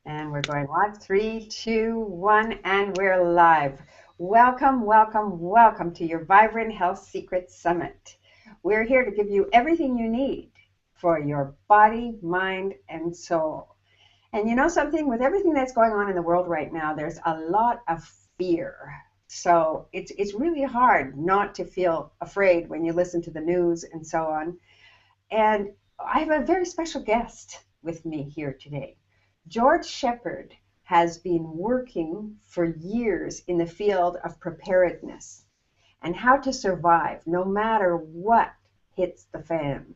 And we're going live. 3, 2, 1, and we're live. Welcome, welcome, welcome to your Vibrant Health Secrets Summit. We're here to give you everything you need for your body, mind, and soul. And you know something? With everything that's going on in the world right now, there's a lot of fear. So it's really hard not to feel afraid when you listen to the news and so on. And I have a very special guest with me here today. George Shepard has been working for years in the field of preparedness and how to survive no matter what hits the fan.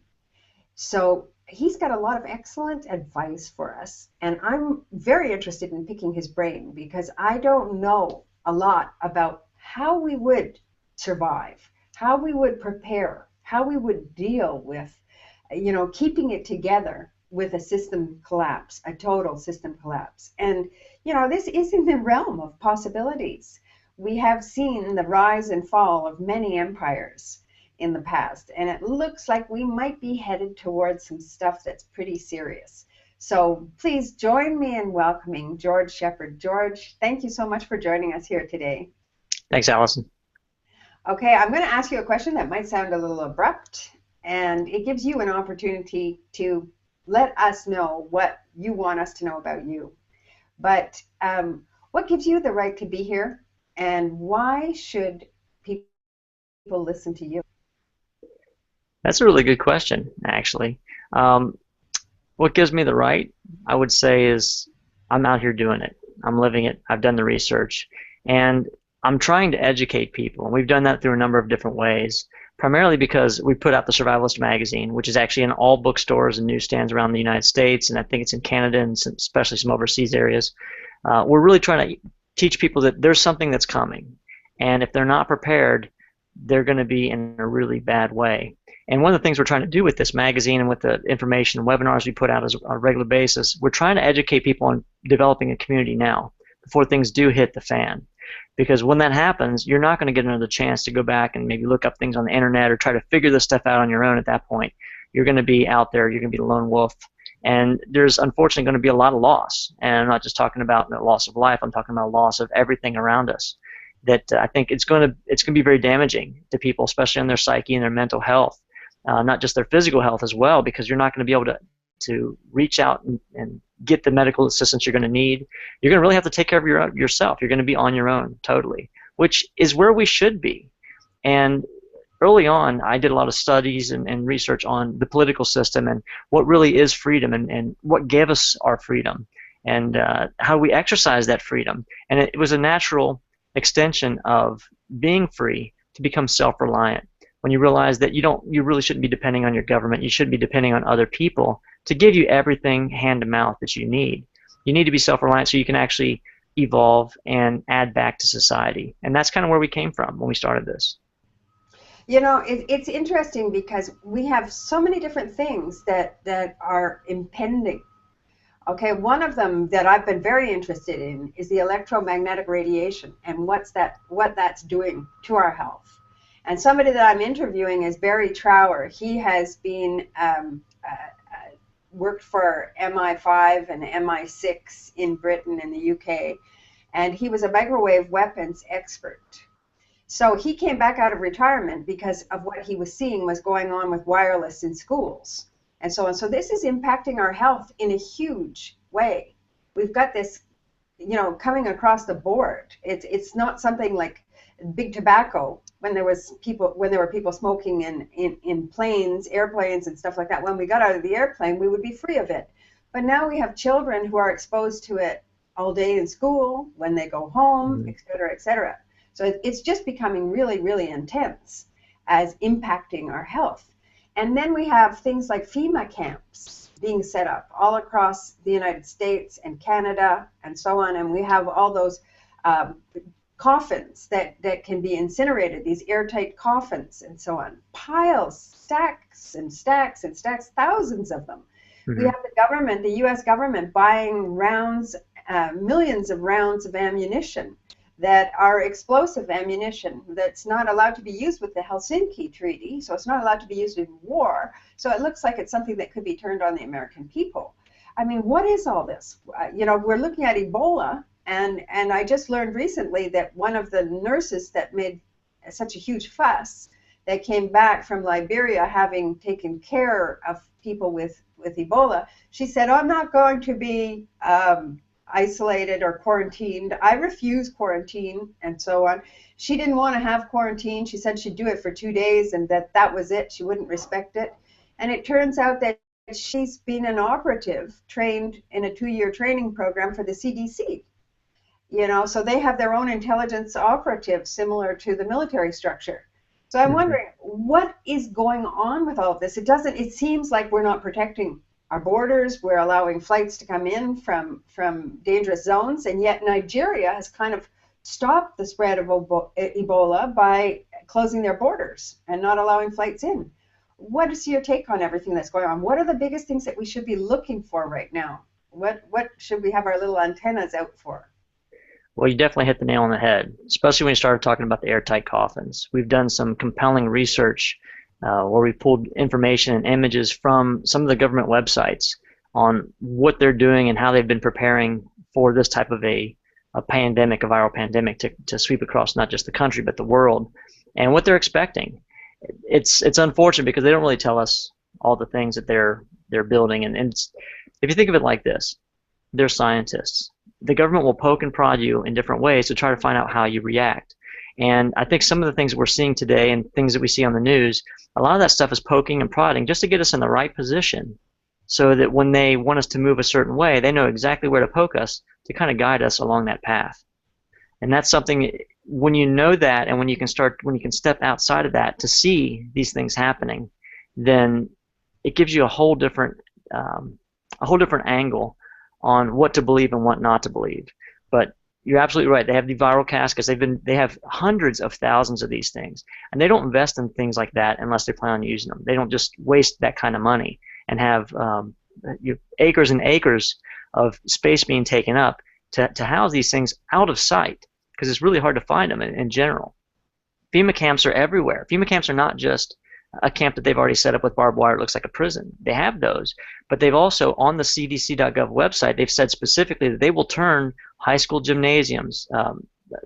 So he's got a lot of excellent advice for us, and I'm very interested in picking his brain because I don't know a lot about how we would survive, how we would prepare, how we would deal with, keeping it together with a system collapse, a total system collapse. And, this is in the realm of possibilities. We have seen the rise and fall of many empires in the past, and it looks like we might be headed towards some stuff that's pretty serious. So please join me in welcoming George Shepard. George, thank you so much for joining us here today. Thanks, Allison. Okay, I'm going to ask you a question that might sound a little abrupt, and it gives you an opportunity to let us know what you want us to know about you. But what gives you the right to be here, and why should people listen to you? That's a really good question, actually. What gives me the right, I would say, is I'm out here doing it. I'm living it. I've done the research. And I'm trying to educate people. And we've done that through a number of different ways, primarily because we put out the Survivalist magazine, which is actually in all bookstores and newsstands around the United States, and I think it's in Canada and especially some overseas areas. We're really trying to teach people that there's something that's coming. And if they're not prepared, they're going to be in a really bad way. And one of the things we're trying to do with this magazine and with the information and webinars we put out on a regular basis, we're trying to educate people on developing a community now before things do hit the fan. Because when that happens, you're not going to get another chance to go back and maybe look up things on the internet or try to figure this stuff out on your own at that point. You're going to be out there. You're going to be the lone wolf. And there's unfortunately going to be a lot of loss. And I'm not just talking about the loss of life. I'm talking about loss of everything around us. That I think it's going to be very damaging to people, especially on their psyche and their mental health. Not just their physical health as well, because you're not going to be able to reach out and get the medical assistance you're going to need. You're going to really have to take care of yourself. You're going to be on your own totally, which is where we should be. And early on, I did a lot of studies and research on the political system and what really is freedom and what gave us our freedom and how we exercise that freedom. And it was a natural extension of being free to become self-reliant. When you realize that you really shouldn't be depending on your government, you shouldn't be depending on other people to give you everything hand to mouth that you need. You need to be self-reliant so you can actually evolve and add back to society. And that's kind of where we came from when we started this. It's interesting because we have so many different things that are impending. Okay, one of them that I've been very interested in is the electromagnetic radiation and what that's doing to our health. And somebody that I'm interviewing is Barry Trower. He has been worked for MI5 and MI6 in Britain and the UK, and he was a microwave weapons expert. So he came back out of retirement because of what he was seeing was going on with wireless in schools and so on. So this is impacting our health in a huge way. We've got this, coming across the board. It's not something like big tobacco when there were people smoking in planes, airplanes and stuff like that. When we got out of the airplane, we would be free of it. But now we have children who are exposed to it all day in school, when they go home, et cetera, et cetera. So it's just becoming really, really intense as impacting our health. And then we have things like FEMA camps being set up all across the United States and Canada and so on. And we have all those coffins that can be incinerated, these airtight coffins and so on. Piles, stacks and stacks and stacks, thousands of them. We have the government, the U.S. government, buying millions of rounds of ammunition that are explosive ammunition that's not allowed to be used with the Helsinki Treaty, so it's not allowed to be used in war. So it looks like it's something that could be turned on the American people. I mean, what is all this? You know, we're looking at Ebola, and I just learned recently that one of the nurses that made such a huge fuss, that came back from Liberia having taken care of people with Ebola, she said, "Oh, I'm not going to be isolated or quarantined. I refuse quarantine," and so on. She didn't want to have quarantine. She said she'd do it for 2 days and that was it. She wouldn't respect it. And it turns out that she's been an operative trained in a 2-year training program for the CDC. You know, so they have their own intelligence operatives similar to the military structure. So I'm wondering, what is going on with all of this? It seems like we're not protecting our borders. We're allowing flights to come in from dangerous zones, and yet Nigeria has kind of stopped the spread of Ebola by closing their borders and not allowing flights in. What is your take on everything that's going on? What are the biggest things that we should be looking for right now? What should we have our little antennas out for? Well, you definitely hit the nail on the head, especially when you started talking about the airtight coffins. We've done some compelling research where we pulled information and images from some of the government websites on what they're doing and how they've been preparing for this type of a pandemic, a viral pandemic, to sweep across not just the country but the world, and what they're expecting. It's unfortunate because they don't really tell us all the things that they're building, and if you think of it like this, they're scientists. The government will poke and prod you in different ways to try to find out how you react. And I think some of the things that we're seeing today and things that we see on the news, a lot of that stuff is poking and prodding just to get us in the right position so that when they want us to move a certain way, they know exactly where to poke us to kind of guide us along that path. And that's something, when you know that and when you can step outside of that to see these things happening, then it gives you a whole different angle on what to believe and what not to believe. But you're absolutely right. They have the viral caskets. They have hundreds of thousands of these things, and they don't invest in things like that unless they plan on using them. They don't just waste that kind of money and have acres and acres of space being taken up to house these things out of sight, because it's really hard to find them in general. FEMA camps are everywhere. FEMA camps are not just a camp that they've already set up with barbed wire. It looks like a prison. They have those, but they've also, on the CDC.gov website, they've said specifically that they will turn high school gymnasiums,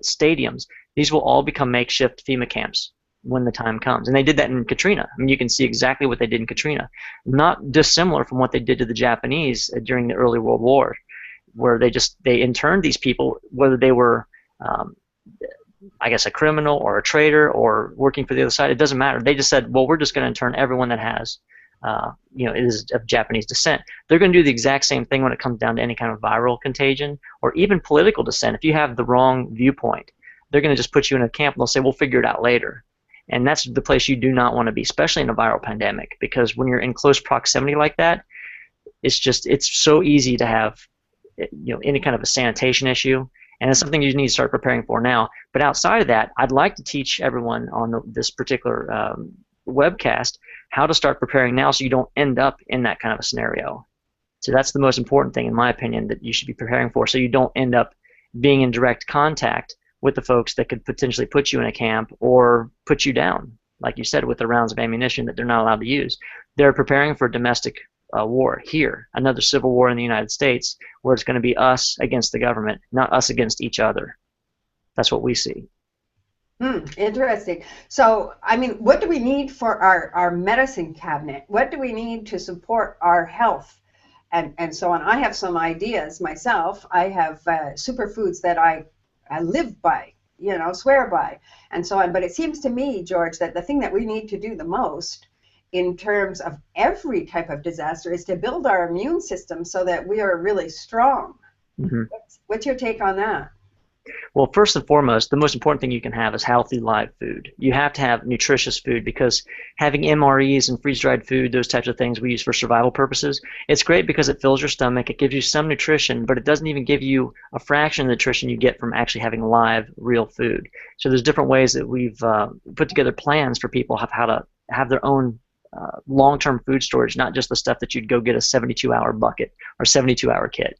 stadiums, these will all become makeshift FEMA camps when the time comes. And they did that in Katrina. I mean, you can see exactly what they did in Katrina. Not dissimilar from what they did to the Japanese during the early World War, where they interned these people, whether they were I guess a criminal or a traitor or working for the other side, it doesn't matter. They just said, well, we're just going to intern everyone that has, is of Japanese descent. They're going to do the exact same thing when it comes down to any kind of viral contagion or even political descent. If you have the wrong viewpoint, they're going to just put you in a camp and they'll say, we'll figure it out later. And that's the place you do not want to be, especially in a viral pandemic, because when you're in close proximity like that, it's so easy to have any kind of a sanitation issue. And it's something you need to start preparing for now. But outside of that, I'd like to teach everyone on this particular webcast how to start preparing now so you don't end up in that kind of a scenario. So that's the most important thing, in my opinion, that you should be preparing for, so you don't end up being in direct contact with the folks that could potentially put you in a camp or put you down, like you said, with the rounds of ammunition that they're not allowed to use. They're preparing for domestic war here, another civil war in the United States, where it's going to be us against the government, not us against each other. That's what we see. Interesting. So, I mean, what do we need for our medicine cabinet? What do we need to support our health and so on? I have some ideas myself. I have superfoods that I live by, swear by, and so on. But it seems to me, George, that the thing that we need to do the most in terms of every type of disaster is to build our immune system so that we are really strong. Mm-hmm. What's your take on that? Well, first and foremost, the most important thing you can have is healthy live food. You have to have nutritious food, because having MREs and freeze-dried food, those types of things we use for survival purposes, it's great because it fills your stomach, it gives you some nutrition, but it doesn't even give you a fraction of the nutrition you get from actually having live, real food. So there's different ways that we've put together plans for people of how to have their own long-term food storage, not just the stuff that you'd go get a 72-hour bucket or 72-hour kit.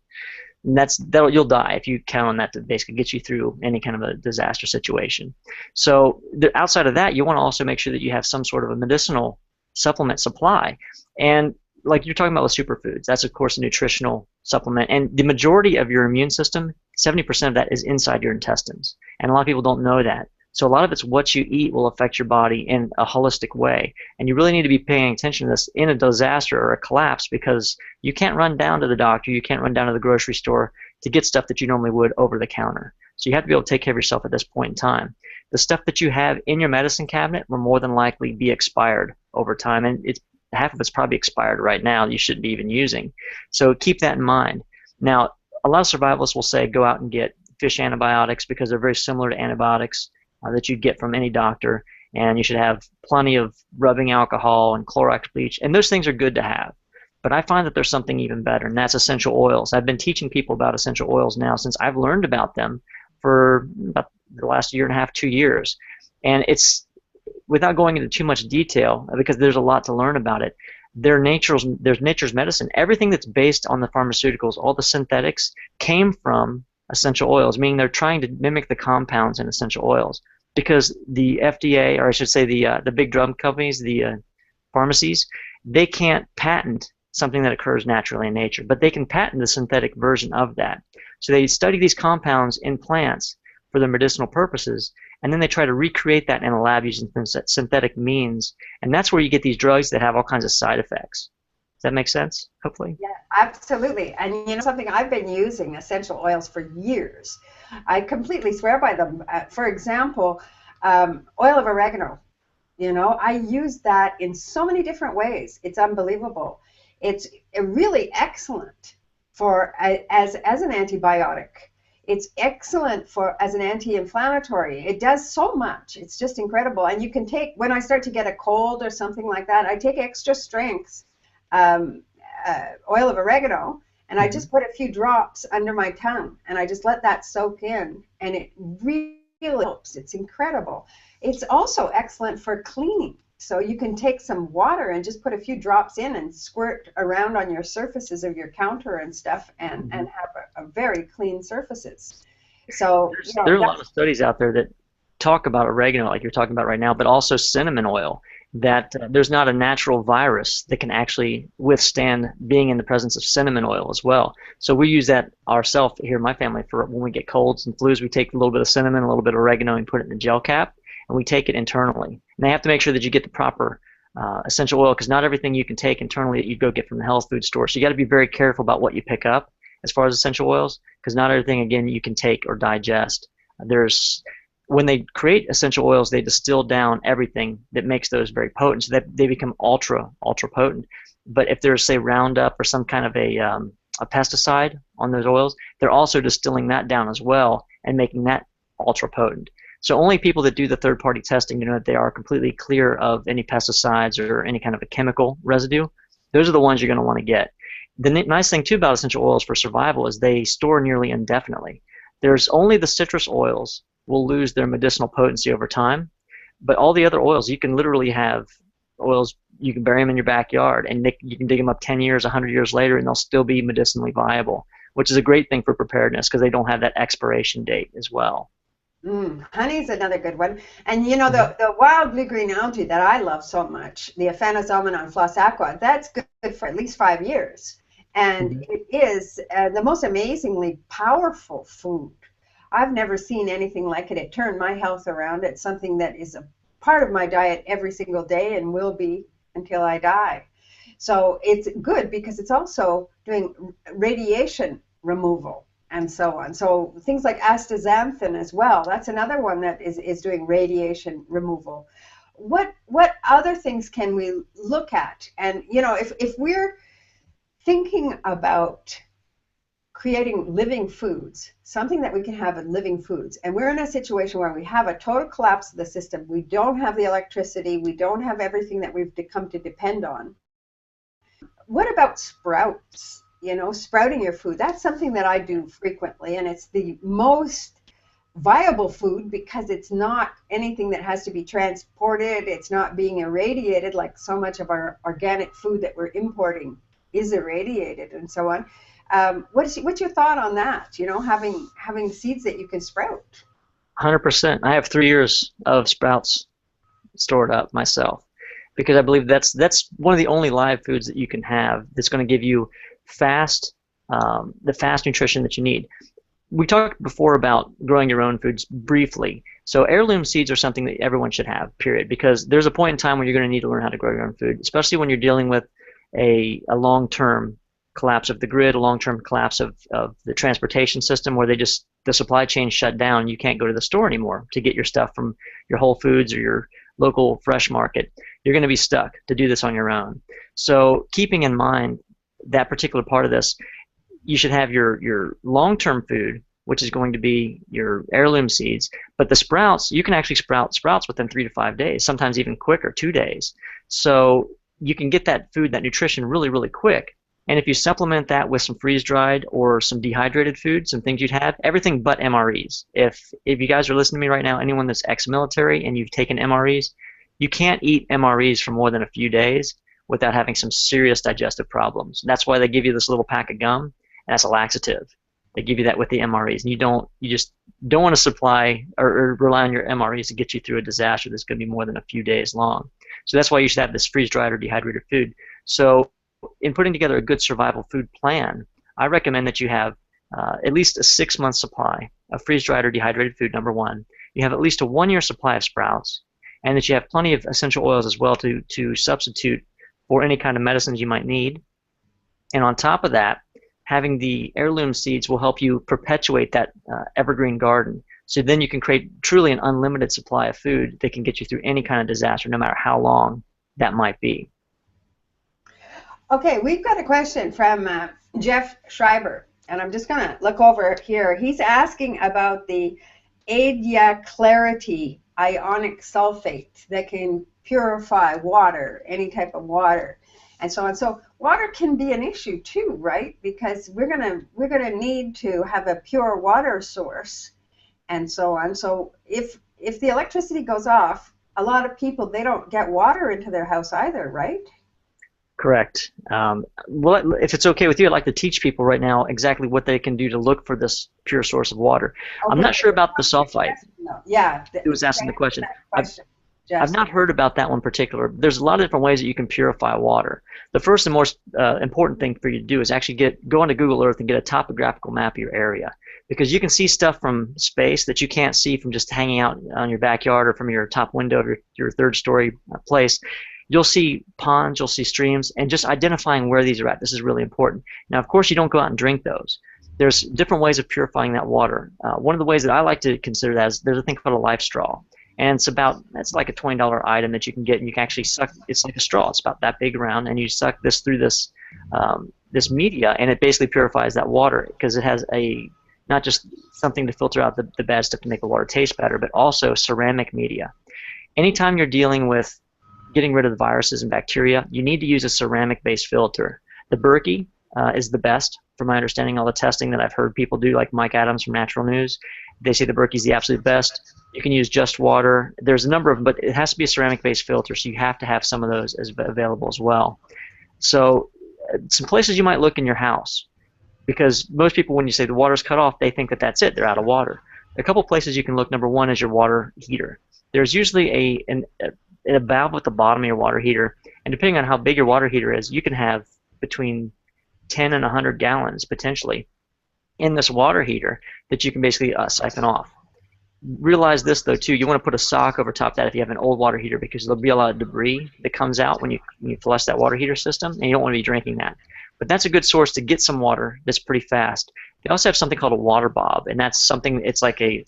And you'll die if you count on that to basically get you through any kind of a disaster situation. So outside of that, you want to also make sure that you have some sort of a medicinal supplement supply. And like you're talking about with superfoods, that's of course a nutritional supplement, and the majority of your immune system, 70% of that is inside your intestines, and a lot of people don't know that. So a lot of it's what you eat will affect your body in a holistic way, and you really need to be paying attention to this in a disaster or a collapse, because you can't run down to the doctor, you can't run down to the grocery store to get stuff that you normally would over the counter. So you have to be able to take care of yourself at this point in time. The stuff that you have in your medicine cabinet will more than likely be expired over time, and it's half of it's probably expired right now you shouldn't be even using. So keep that in mind. Now, a lot of survivalists will say go out and get fish antibiotics because they're very similar to antibiotics that you'd get from any doctor, and you should have plenty of rubbing alcohol and Clorox bleach, and those things are good to have. But I find that there's something even better, and that's essential oils. I've been teaching people about essential oils now since I've learned about them for about the last year and a half, 2 years. And it's, without going into too much detail, because there's a lot to learn about it, there's nature's medicine. Everything that's based on the pharmaceuticals, all the synthetics, came from essential oils, meaning they're trying to mimic the compounds in essential oils. Because the FDA, or I should say the big drug companies, the pharmacies, they can't patent something that occurs naturally in nature, but they can patent the synthetic version of that. So they study these compounds in plants for their medicinal purposes, and then they try to recreate that in a lab using synthetic means, and that's where you get these drugs that have all kinds of side effects. Does that make sense, hopefully? Yeah, absolutely. And you know something, I've been using essential oils for years. I completely swear by them. For example, oil of oregano. You know, I use that in so many different ways. It's unbelievable. It's really excellent for as an antibiotic. It's excellent for as an anti-inflammatory. It does so much. It's just incredible. And you can take, when I start to get a cold or something like that, I take extra strength oil of oregano, and I just put a few drops under my tongue, and I just let that soak in, and it really helps. It's incredible. It's also excellent for cleaning. So you can take some water and just put a few drops in and squirt around on your surfaces of your counter and stuff, and have a very clean surfaces. So there are a lot of studies out there that talk about oregano, like you're talking about right now, but also cinnamon oil, that there's not a natural virus that can actually withstand being in the presence of cinnamon oil as well. So we use that ourselves here in my family for when we get colds and flus. We take a little bit of cinnamon, a little bit of oregano, and put it in the gel cap, and we take it internally. And they have to make sure that you get the proper essential oil, because not everything you can take internally that you go get from the health food store. So you got to be very careful about what you pick up as far as essential oils, because not everything, again, you can take or digest. When they create essential oils, they distill down everything that makes those very potent, so that they become ultra potent. But if there's, say, Roundup or some kind of a pesticide on those oils, they're also distilling that down as well and making that ultra potent. So only people that do the third-party testing to know that they are completely clear of any pesticides or any kind of a chemical residue, those are the ones you're going to want to get. The nice thing, too, about essential oils for survival is they store nearly indefinitely. There's only the citrus oils will lose their medicinal potency over time, but all the other oils, you can literally have oils, you can bury them in your backyard, and you can dig them up 10 years, 100 years later, and they'll still be medicinally viable, which is a great thing for preparedness because they don't have that expiration date as well. Honey's another good one. And you know, the wild blue-green algae that I love so much, the Aphanizomenon floss aqua, that's good for at least 5 years. And it is the most amazingly powerful food. I've never seen anything like it. It turned my health around. It's something that is a part of my diet every single day and will be until I die. So it's good because it's also doing radiation removal and so on. So things like astaxanthin as well. That's another one that is doing radiation removal. What other things can we look at? And you know, if we're thinking about creating living foods, something that we can have in living foods, and we're in a situation where we have a total collapse of the system, we don't have the electricity, we don't have everything that we've come to depend on. What about sprouts? You know, sprouting your food, that's something that I do frequently, and it's the most viable food because it's not anything that has to be transported, it's not being irradiated like so much of our organic food that we're importing is irradiated and so on. What's your thought on that? You know, having seeds that you can sprout. 100%. I have 3 years of sprouts stored up myself. because I believe that's one of the only live foods that you can have that's going to give you fast the fast nutrition that you need. We talked before about growing your own foods briefly. So heirloom seeds are something that everyone should have, period, because there's a point in time where you're going to need to learn how to grow your own food, especially when you're dealing with a long-term collapse of the grid, a long-term collapse of the transportation system where the supply chain shut down. You can't go to the store anymore to get your stuff from your Whole Foods or your local fresh market. You're going to be stuck to do this on your own. So keeping in mind that particular part of this, you should have your long-term food, which is going to be your heirloom seeds. But the sprouts, you can actually sprout sprouts within 3 to 5 days, sometimes even quicker, 2 days. So you can get that food, that nutrition really, really quick. And if you supplement that with some freeze-dried or some dehydrated food, some things you'd have, everything but MREs. If you guys are listening to me right now, anyone that's ex-military and you've taken MREs, you can't eat MREs for more than a few days without having some serious digestive problems. That's why they give you this little pack of gum. That's a laxative. They give you that with the MREs, and you just don't want to supply or rely on your MREs to get you through a disaster that's going to be more than a few days long. So that's why you should have this freeze-dried or dehydrated food. So in putting together a good survival food plan, I recommend that you have at least a 6-month supply of freeze-dried or dehydrated food, number one. You have at least a 1-year supply of sprouts, and that you have plenty of essential oils as well to substitute for any kind of medicines you might need. And on top of that, having the heirloom seeds will help you perpetuate that evergreen garden. So then you can create truly an unlimited supply of food that can get you through any kind of disaster, no matter how long that might be. Okay, we've got a question from Jeff Schreiber, and I'm just going to look over here. He's asking about the Adia Clarity ionic sulfate that can purify water, any type of water, and so on. So water can be an issue too, right? Because we're gonna need to have a pure water source, and so on. So if the electricity goes off, a lot of people, they don't get water into their house either, right? Correct. Well, if it's okay with you, I'd like to teach people right now exactly what they can do to look for this pure source of water. Okay. I'm not sure about the sulfite. No. Yeah. He was asking the question. I've not heard about that one particular. There's a lot of different ways that you can purify water. The first and most important thing for you to do is actually go onto Google Earth and get a topographical map of your area, because you can see stuff from space that you can't see from just hanging out on your backyard or from your top window of your third-story place. You'll see ponds, you'll see streams, and just identifying where these are at. This is really important. Now, of course, you don't go out and drink those. There's different ways of purifying that water. One of the ways that I like to consider that is there's a thing called a life straw. And it's like a $20 item that you can get, and you can actually suck. It's like a straw. It's about that big around, and you suck this through this media, and it basically purifies that water, because it has not just something to filter out the bad stuff to make the water taste better, but also ceramic media. Anytime you're dealing with getting rid of the viruses and bacteria, you need to use a ceramic-based filter. The Berkey is the best, from my understanding. All the testing that I've heard people do, like Mike Adams from Natural News, they say the Berkey is the absolute best. You can use just water. There's a number of them, but it has to be a ceramic-based filter, so you have to have some of those available as well. So some places you might look in your house, because most people, when you say the water's cut off, they think that that's it, they're out of water. A couple places you can look. Number one is your water heater. There's usually a valve at the bottom of your water heater, and depending on how big your water heater is, you can have between 10 and 100 gallons potentially in this water heater that you can basically siphon off. Realize this though too, you want to put a sock over top of that if you have an old water heater, because there'll be a lot of debris that comes out when you flush that water heater system, and you don't want to be drinking that. But that's a good source to get some water that's pretty fast. They also have something called a water bob, and that's something, it's like a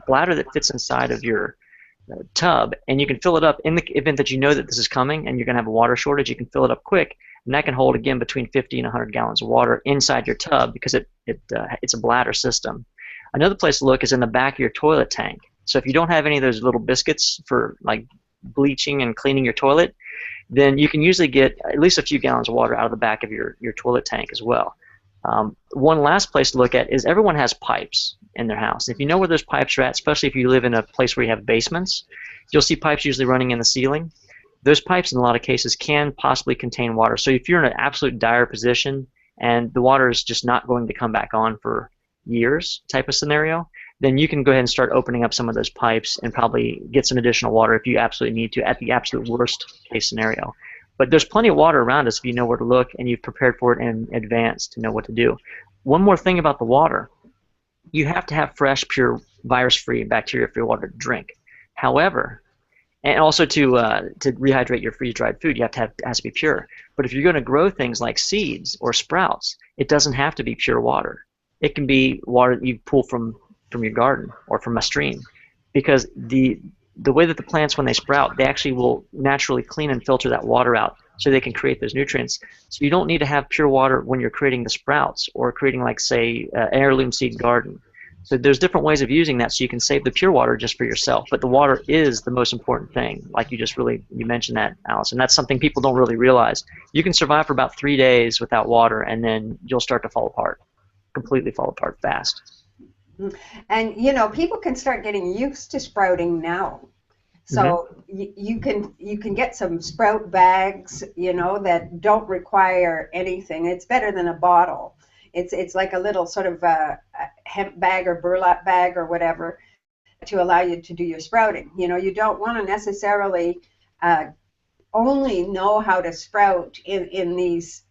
bladder that fits inside of your tub, and you can fill it up in the event that you know that this is coming and you're going to have a water shortage. You can fill it up quick, and that can hold, again, between 50 and 100 gallons of water inside your tub, because it's a bladder system. Another place to look is in the back of your toilet tank. So if you don't have any of those little biscuits for like bleaching and cleaning your toilet, then you can usually get at least a few gallons of water out of the back of your toilet tank as well. One last place to look at is everyone has pipes in their house. If you know where those pipes are at, especially if you live in a place where you have basements, you'll see pipes usually running in the ceiling. Those pipes in a lot of cases can possibly contain water. So if you're in an absolute dire position and the water is just not going to come back on for years type of scenario, then you can go ahead and start opening up some of those pipes and probably get some additional water if you absolutely need to at the absolute worst case scenario. But there's plenty of water around us if you know where to look and you've prepared for it in advance to know what to do. One more thing about the water. You have to have fresh, pure, virus-free, bacteria-free water to drink. However, and also to rehydrate your freeze-dried food, it has to be pure. But if you're going to grow things like seeds or sprouts, it doesn't have to be pure water. It can be water that you pull from your garden or from a stream, because the way that the plants, when they sprout, they actually will naturally clean and filter that water out so they can create those nutrients. So you don't need to have pure water when you're creating the sprouts or creating, like, say, an heirloom seed garden. So there's different ways of using that, so you can save the pure water just for yourself. But the water is the most important thing. Like you mentioned that, Alice, and that's something people don't really realize. You can survive for about 3 days without water, and then you'll start to fall apart, completely fall apart fast. And people can start getting used to sprouting now. So you can get some sprout bags, that don't require anything. It's better than a bottle. It's like a little sort of a hemp bag or burlap bag or whatever to allow you to do your sprouting. You don't want to necessarily only know how to sprout in these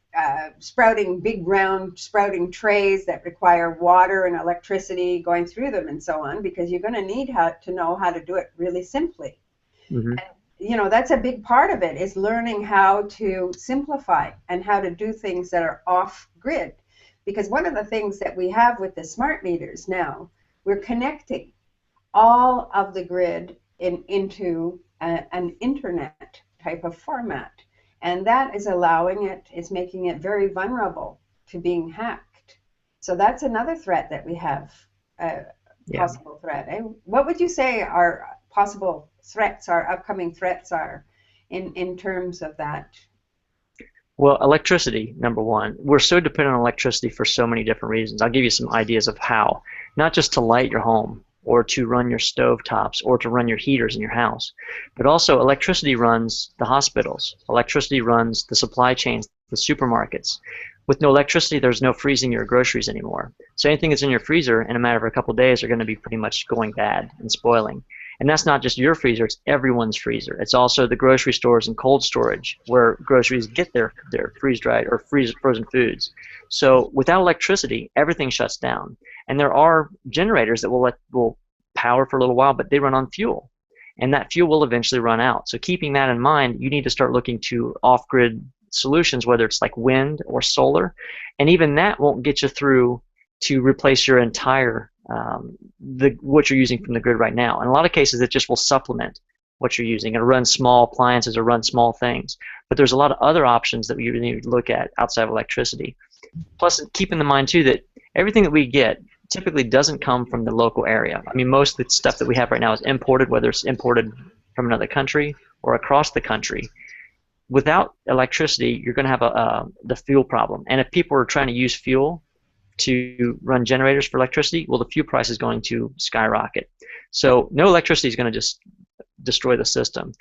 big round sprouting trays that require water and electricity going through them and so on, because you're going to need to know how to do it really simply. And, that's a big part of it, is learning how to simplify and how to do things that are off grid. Because one of the things that we have with the smart meters now, we're connecting all of the grid into an internet type of format. And that is making it very vulnerable to being hacked. So that's another threat that we have, possible threat. What would you say our possible threats, our upcoming threats are in terms of that? Well, electricity, number one. We're so dependent on electricity for so many different reasons. I'll give you some ideas of how. Not just to light your home or to run your stove tops or to run your heaters in your house, but also electricity runs the hospitals. Electricity runs the supply chains, the supermarkets. With no electricity, there's no freezing your groceries anymore. So anything that's in your freezer in a matter of a couple of days are going to be pretty much going bad and spoiling. And that's not just your freezer, it's everyone's freezer. It's also the grocery stores and cold storage where groceries get their freeze-dried or frozen foods. So without electricity, everything shuts down. And there are generators that will power for a little while, but they run on fuel. And that fuel will eventually run out. So keeping that in mind, you need to start looking to off-grid solutions, whether it's like wind or solar. And even that won't get you through to replace your entire what you're using from the grid right now. In a lot of cases, it just will supplement what you're using. It'll run small appliances or run small things. But there's a lot of other options that we need to look at outside of electricity. Plus, keep in mind, too, that everything that we get typically doesn't come from the local area. I mean, most of the stuff that we have right now is imported, whether it's imported from another country or across the country. Without electricity, you're going to have the fuel problem. And if people are trying to use fuel to run generators for electricity, well, the fuel price is going to skyrocket. So no electricity is going to just destroy the system.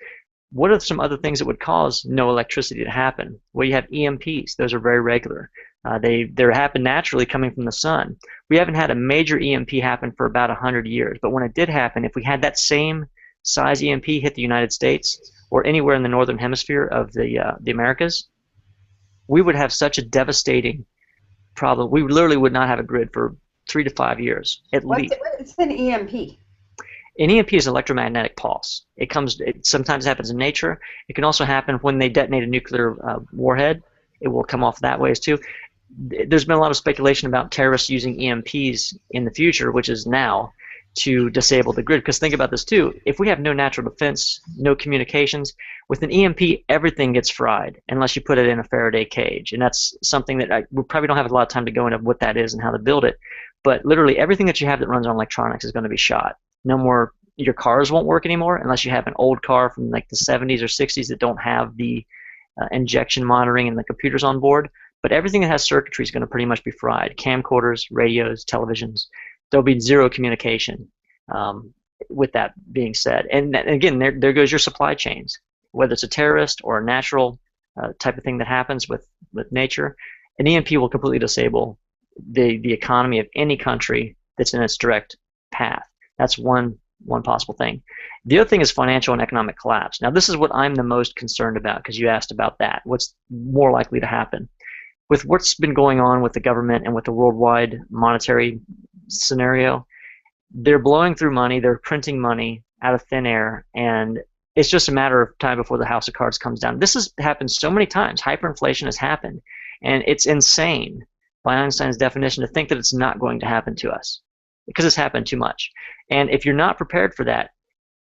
What are some other things that would cause no electricity to happen? Well, you have EMPs. Those are very regular. They happen naturally coming from the sun. We haven't had a major EMP happen for about 100 years, but when it did happen, if we had that same size EMP hit the United States or anywhere in the northern hemisphere of the Americas, we would have such a devastating problem. We literally would not have a grid for 3 to 5 years at least. What's an EMP? An EMP is electromagnetic pulse. It sometimes happens in nature. It can also happen when they detonate a nuclear warhead. It will come off that way too. There's been a lot of speculation about terrorists using EMPs in the future, which is now, to disable the grid. Because think about this too. If we have no natural defense, no communications, with an EMP, everything gets fried unless you put it in a Faraday cage. And that's something that we probably don't have a lot of time to go into what that is and how to build it. But literally everything that you have that runs on electronics is going to be shot. No more, your cars won't work anymore unless you have an old car from like the 70s or 60s that don't have the injection monitoring and the computers on board. But everything that has circuitry is going to pretty much be fried. Camcorders, radios, televisions. There'll be zero communication with that being said. And again, there goes your supply chains. Whether it's a terrorist or a natural type of thing that happens with nature, an EMP will completely disable the economy of any country that's in its direct path. That's one possible thing. The other thing is financial and economic collapse. Now, this is what I'm the most concerned about because you asked about that. What's more likely to happen? With what's been going on with the government and with the worldwide monetary scenario, they're blowing through money, they're printing money out of thin air, and it's just a matter of time before the house of cards comes down. This has happened so many times. Hyperinflation has happened, and it's insane by Einstein's definition to think that it's not going to happen to us because it's happened too much. And if you're not prepared for that,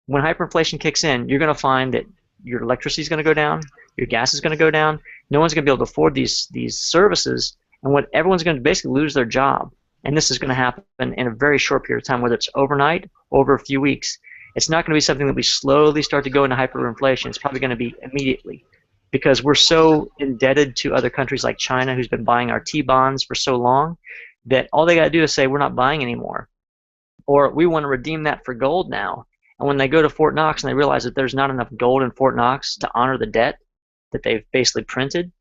when hyperinflation kicks in, you're going to find that your electricity is going to go down, your gas is going to go down, no one's going to be able to afford these services, and what everyone's going to basically lose their job. And this is going to happen in a very short period of time, whether it's overnight or over a few weeks. It's not going to be something that we slowly start to go into hyperinflation. It's probably going to be immediately because we're so indebted to other countries like China, who's been buying our T-bonds for so long, that all they got to do is say, we're not buying anymore. Or we want to redeem that for gold now. And when they go to Fort Knox and they realize that there's not enough gold in Fort Knox to honor the debt that they've basically printed,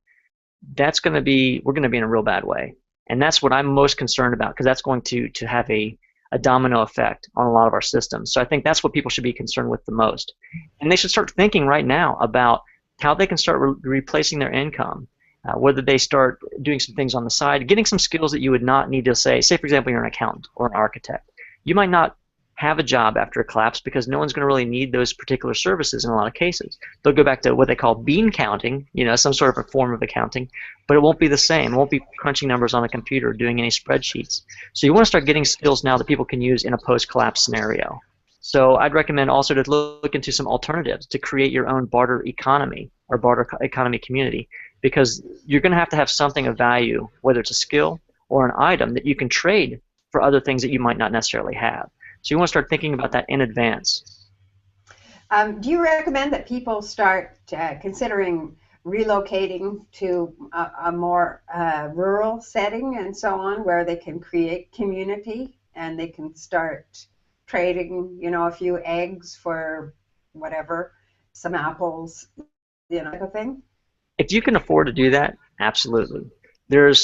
we're going to be in a real bad way. And that's what I'm most concerned about because that's going to have a domino effect on a lot of our systems. So I think that's what people should be concerned with the most. And they should start thinking right now about how they can start replacing their income, whether they start doing some things on the side, getting some skills that you would not need to say, for example, you're an accountant or an architect. You might not have a job after a collapse because no one's going to really need those particular services in a lot of cases. They'll go back to what they call bean counting, some sort of a form of accounting, but it won't be the same. It won't be crunching numbers on a computer or doing any spreadsheets. So you want to start getting skills now that people can use in a post-collapse scenario. So I'd recommend also to look into some alternatives to create your own barter economy or barter economy community because you're going to have something of value, whether it's a skill or an item that you can trade for other things that you might not necessarily have. So you want to start thinking about that in advance. Do you recommend that people start considering relocating to a more rural setting and so on, where they can create community and they can start trading, a few eggs for whatever, some apples, type of thing? If you can afford to do that, absolutely. The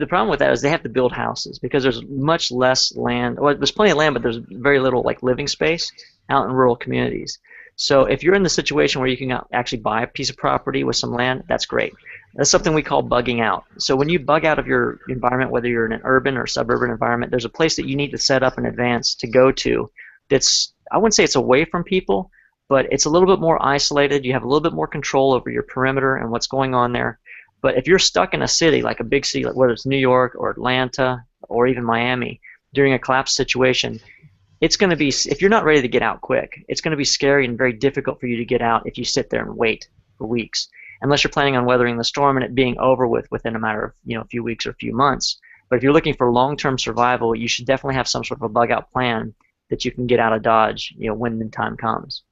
problem with that is they have to build houses because there's much less land. Well, there's plenty of land, but there's very little living space out in rural communities. So if you're in the situation where you can actually buy a piece of property with some land, that's great. That's something we call bugging out. So when you bug out of your environment, whether you're in an urban or suburban environment, there's a place that you need to set up in advance to go to that's, I wouldn't say it's away from people, but it's a little bit more isolated. You have a little bit more control over your perimeter and what's going on there. But if you're stuck in a city, like a big city, whether it's New York or Atlanta or even Miami, during a collapse situation, it's going to be, if you're not ready to get out quick, it's going to be scary and very difficult for you to get out if you sit there and wait for weeks, unless you're planning on weathering the storm and it being over within a matter of a few weeks or a few months. But if you're looking for long-term survival, you should definitely have some sort of a bug-out plan that you can get out of Dodge, when the time comes.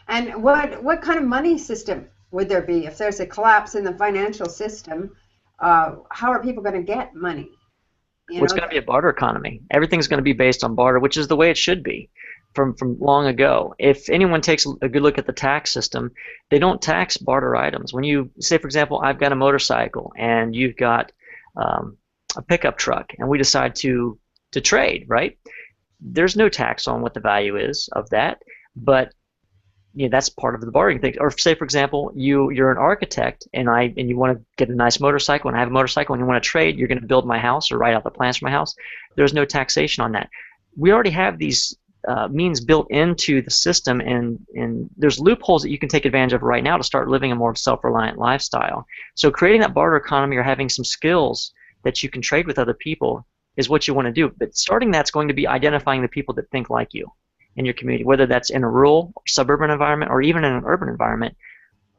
And what kind of money system would there be if there's a collapse in the financial system? How are people going to get money? It's going to be a barter economy. Everything's going to be based on barter, which is the way it should be from long ago. If anyone takes a good look at the tax system, they don't tax barter items. When you say, for example, I've got a motorcycle and you've got a pickup truck, and we decide to trade, right? There's no tax on what the value is of that, but that's part of the bartering thing. Or say, for example, you're an architect and you want to get a nice motorcycle, and I have a motorcycle, and you want to trade. You're going to build my house or write out the plans for my house. There's no taxation on that. We already have these means built into the system, and there's loopholes that you can take advantage of right now to start living a more self-reliant lifestyle. So creating that barter economy or having some skills that you can trade with other people is what you want to do. But starting that's going to be identifying the people that think like you in your community, whether that's in a rural or suburban environment or even in an urban environment.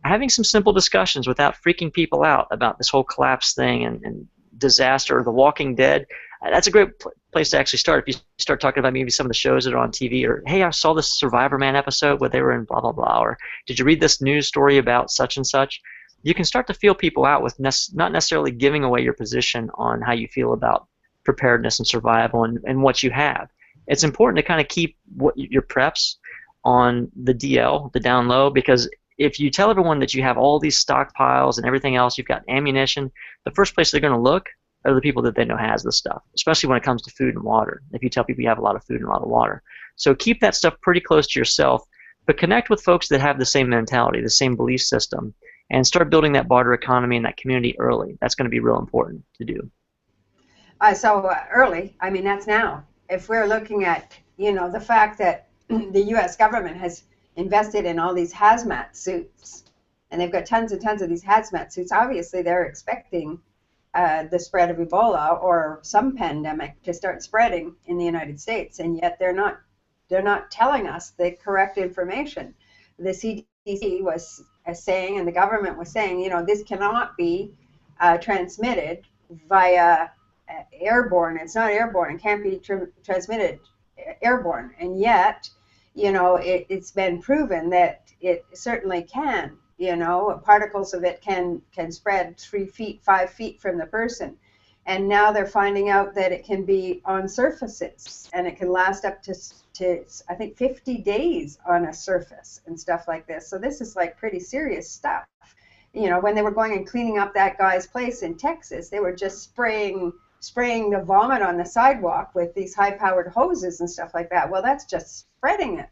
Having some simple discussions without freaking people out about this whole collapse thing and disaster or The Walking Dead, that's a great place to actually start. If you start talking about maybe some of the shows that are on TV, or hey, I saw this Survivor Man episode where they were in blah blah blah, or did you read this news story about such and such? You can start to feel people out with not necessarily giving away your position on how you feel about preparedness and survival and what you have. It's important to kind of keep your preps on the DL, the down low, because if you tell everyone that you have all these stockpiles and everything else, you've got ammunition, the first place they're going to look are the people that they know has the stuff, especially when it comes to food and water. If you tell people you have a lot of food and a lot of water. So keep that stuff pretty close to yourself, but connect with folks that have the same mentality, the same belief system, and start building that barter economy and that community early. That's going to be real important to do. Early, I mean, that's now. If we're looking at, the fact that the U.S. government has invested in all these hazmat suits, and they've got tons and tons of these hazmat suits, obviously they're expecting the spread of Ebola or some pandemic to start spreading in the United States, and yet they're not telling us the correct information. The CDC was saying, and the government was saying, this cannot be transmitted via airborne. It's not airborne. It can't be transmitted airborne. And yet, it's been proven that it certainly can. Particles of it can spread 3 feet, 5 feet from the person. And now they're finding out that it can be on surfaces, and it can last up to I think 50 days on a surface and stuff like this. So this is like pretty serious stuff. When they were going and cleaning up that guy's place in Texas, they were just spraying the vomit on the sidewalk with these high-powered hoses and stuff like that. Well, that's just spreading it,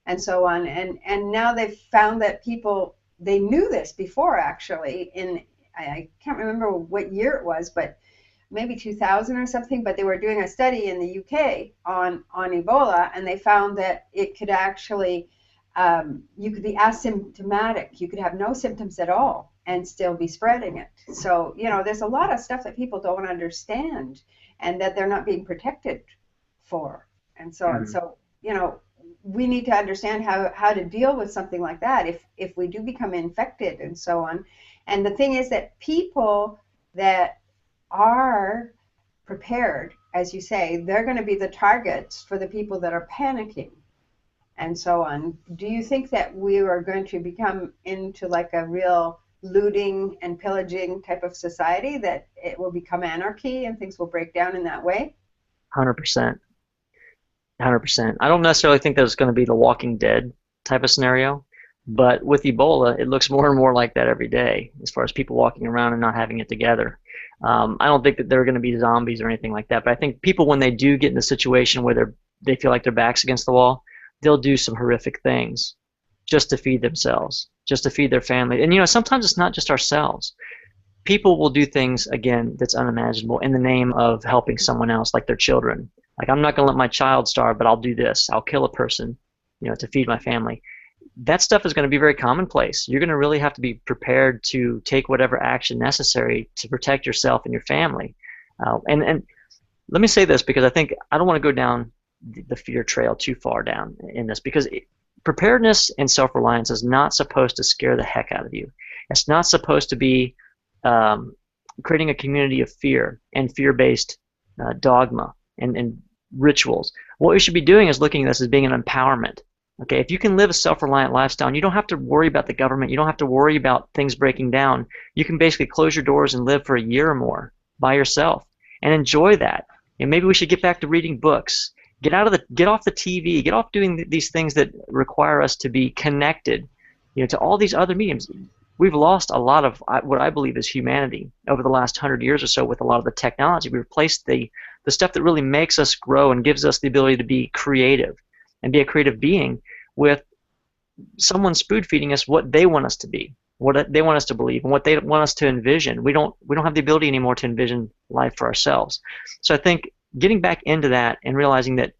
and so on. And now they've found that people, they knew this before, actually, I can't remember what year it was, but maybe 2000 or something, but they were doing a study in the UK on Ebola, and they found that it could actually, you could be asymptomatic. You could have no symptoms at all and still be spreading it. So, there's a lot of stuff that people don't understand and that they're not being protected for, and so on. So, we need to understand how to deal with something like that if we do become infected and so on. And the thing is that people that are prepared, as you say, they're going to be the targets for the people that are panicking and so on. Do you think that we are going to become into like a real looting and pillaging type of society, that it will become anarchy and things will break down in that way? 100%. 100%. I don't necessarily think that it's going to be the Walking Dead type of scenario, but with Ebola, it looks more and more like that every day, as far as people walking around and not having it together. I don't think that they're going to be zombies or anything like that, but I think people, when they do get in a situation where they feel like their back's against the wall, they'll do some horrific things just to feed themselves, just to feed their family. And sometimes it's not just ourselves. People will do things, again, that's unimaginable in the name of helping someone else, like their children. Like, I'm not going to let my child starve, but I'll do this. I'll kill a person, to feed my family. That stuff is going to be very commonplace. You're going to really have to be prepared to take whatever action necessary to protect yourself and your family. And let me say this, because I don't want to go down the fear trail too far down in this, because preparedness and self-reliance is not supposed to scare the heck out of you. It's not supposed to be creating a community of fear and fear-based dogma and rituals. What we should be doing is looking at this as being an empowerment. Okay, if you can live a self-reliant lifestyle, and you don't have to worry about the government, you don't have to worry about things breaking down. You can basically close your doors and live for a year or more by yourself and enjoy that. And maybe we should get back to reading books. Get off the TV. Get off doing these things that require us to be connected, to all these other mediums. We've lost a lot of what I believe is humanity over the last 100 years or so with a lot of the technology. We've replaced the stuff that really makes us grow and gives us the ability to be creative and be a creative being, with someone spoon feeding us what they want us to be, what they want us to believe, and what they want us to envision. We don't have the ability anymore to envision life for ourselves. So I think getting back into that and realizing that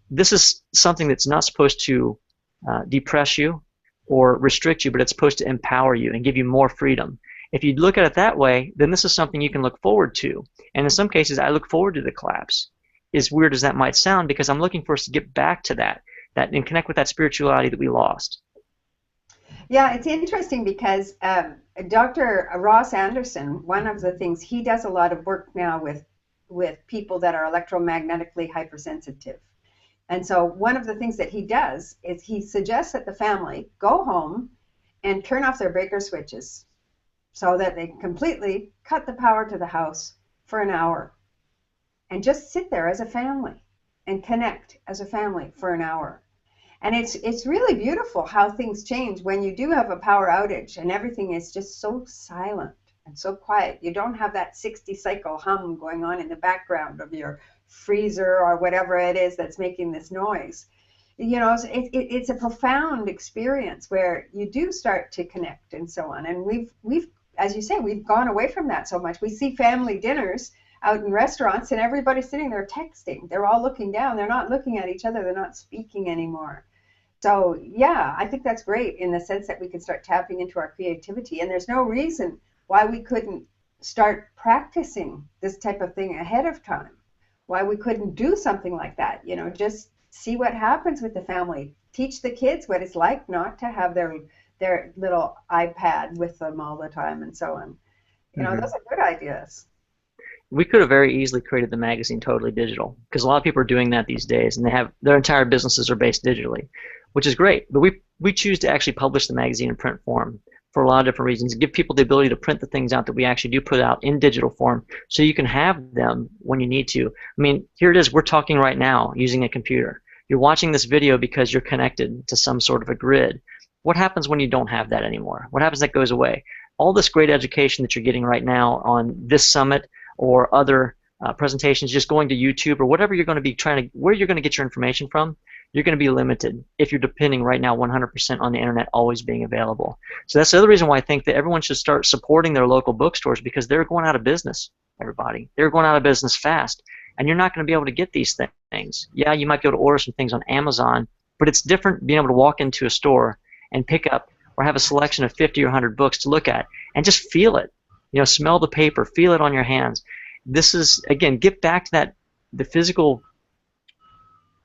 this is something that's not supposed to depress you or restrict you, but it's supposed to empower you and give you more freedom. If you look at it that way, then this is something you can look forward to. And in some cases, I look forward to the collapse. As weird as that might sound, because I'm looking for us to get back to that and connect with that spirituality that we lost. Yeah, it's interesting because Dr. Ross Anderson, one of the things, he does a lot of work now with people that are electromagnetically hypersensitive. And so one of the things that he does is he suggests that the family go home and turn off their breaker switches so that they completely cut the power to the house for an hour and just sit there as a family and connect as a family for an hour. And it's really beautiful how things change when you do have a power outage and everything is just so silent. and so quiet. You don't have that 60 cycle hum going on in the background of your freezer or whatever it is that's making this noise. You know, it's a profound experience where you do start to connect and so on. And we've, as you say, we've gone away from that so much. We see family dinners out in restaurants and everybody's sitting there texting. They're all looking down. They're not looking at each other. They're not speaking anymore. So yeah, I think that's great in the sense that we can start tapping into our creativity. And there's no reason why we couldn't start practicing this type of thing ahead of time. Why we couldn't do something like that, you know, just see what happens with the family. Teach the kids what it's like not to have their little iPad with them all the time and so on. You know, those are good ideas. We could have very easily created the magazine totally digital, because a lot of people are doing that these days, and they have their entire businesses are based digitally, which is great. But we choose to actually publish the magazine in print form for a lot of different reasons. Give people the ability to print the things out that we actually do put out in digital form, so you can have them when you need to. I mean, here it is. We're talking right now using a computer. You're watching this video because you're connected to some sort of a grid. What happens when you don't have that anymore? What happens that goes away? All this great education that you're getting right now on this summit or other presentations, just going to YouTube or whatever you're going to be where you're going to get your information from, you're going to be limited if you're depending right now 100% on the internet always being available. So that's the other reason why I think that everyone should start supporting their local bookstores, because they're going out of business, everybody. They're going out of business fast, and you're not going to be able to get these things. Yeah, you might be able to order some things on Amazon, but it's different being able to walk into a store and pick up or have a selection of 50 or 100 books to look at and just feel it. You know, smell the paper, feel it on your hands. This is, again, get back to that, the physical.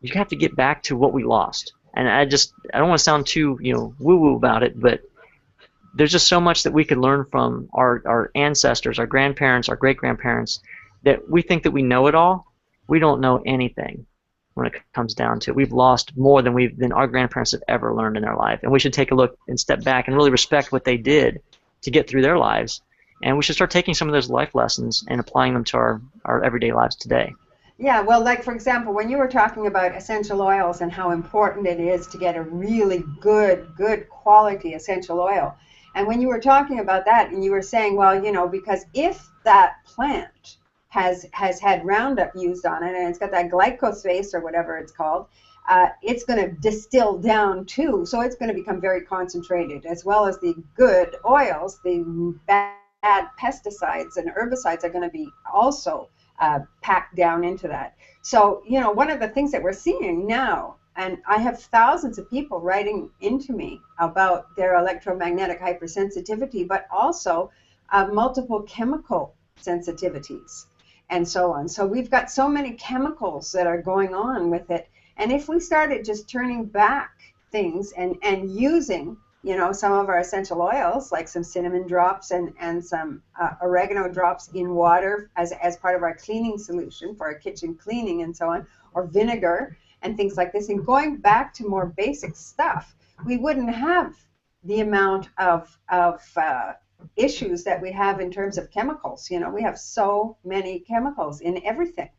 You have to get back to what we lost. And I don't want to sound too, you know, woo-woo about it, but there's just so much that we could learn from our ancestors, our grandparents, our great-grandparents, that we think that we know it all. We don't know anything when it comes down to it. We've lost more than our grandparents have ever learned in their life. And we should take a look and step back and really respect what they did to get through their lives. And we should start taking some of those life lessons and applying them to our everyday lives today. Yeah, well, like, for example, when you were talking about essential oils and how important it is to get a really good quality essential oil, and when you were talking about that and you were saying, well, you know, because if that plant has had Roundup used on it and it's got that glyphosate or whatever it's called, it's going to distill down too, so it's going to become very concentrated, as well as the good oils, the bad pesticides and herbicides are going to be also packed down into that. So, you know, one of the things that we're seeing now, and I have thousands of people writing into me about their electromagnetic hypersensitivity, but also multiple chemical sensitivities and so on. So we've got so many chemicals that are going on with it. And if we started just turning back things and using, you know, some of our essential oils, like some cinnamon drops and some oregano drops in water as part of our cleaning solution for our kitchen cleaning and so on, or vinegar and things like this, and going back to more basic stuff, we wouldn't have the amount of issues that we have in terms of chemicals. You know, we have so many chemicals in everything.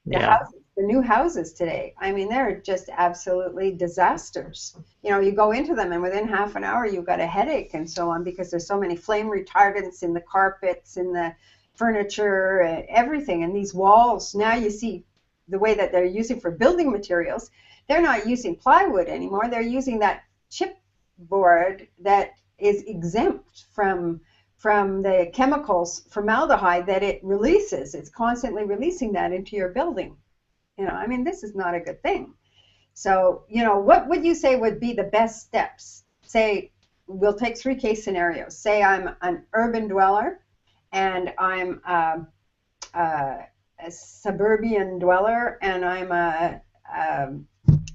The new houses today, I mean, they're just absolutely disasters. You know, you go into them and within half an hour you've got a headache and so on, because there's so many flame retardants in the carpets, in the furniture, everything. And these walls, now you see the way that they're using for building materials, they're not using plywood anymore. They're using that chipboard that is exempt from the chemicals, formaldehyde, that it releases. It's constantly releasing that into your building. You know, I mean, this is not a good thing. So, you know, what would you say would be the best steps? Say, we'll take 3 case scenarios. Say I'm an urban dweller and I'm a suburban dweller and I'm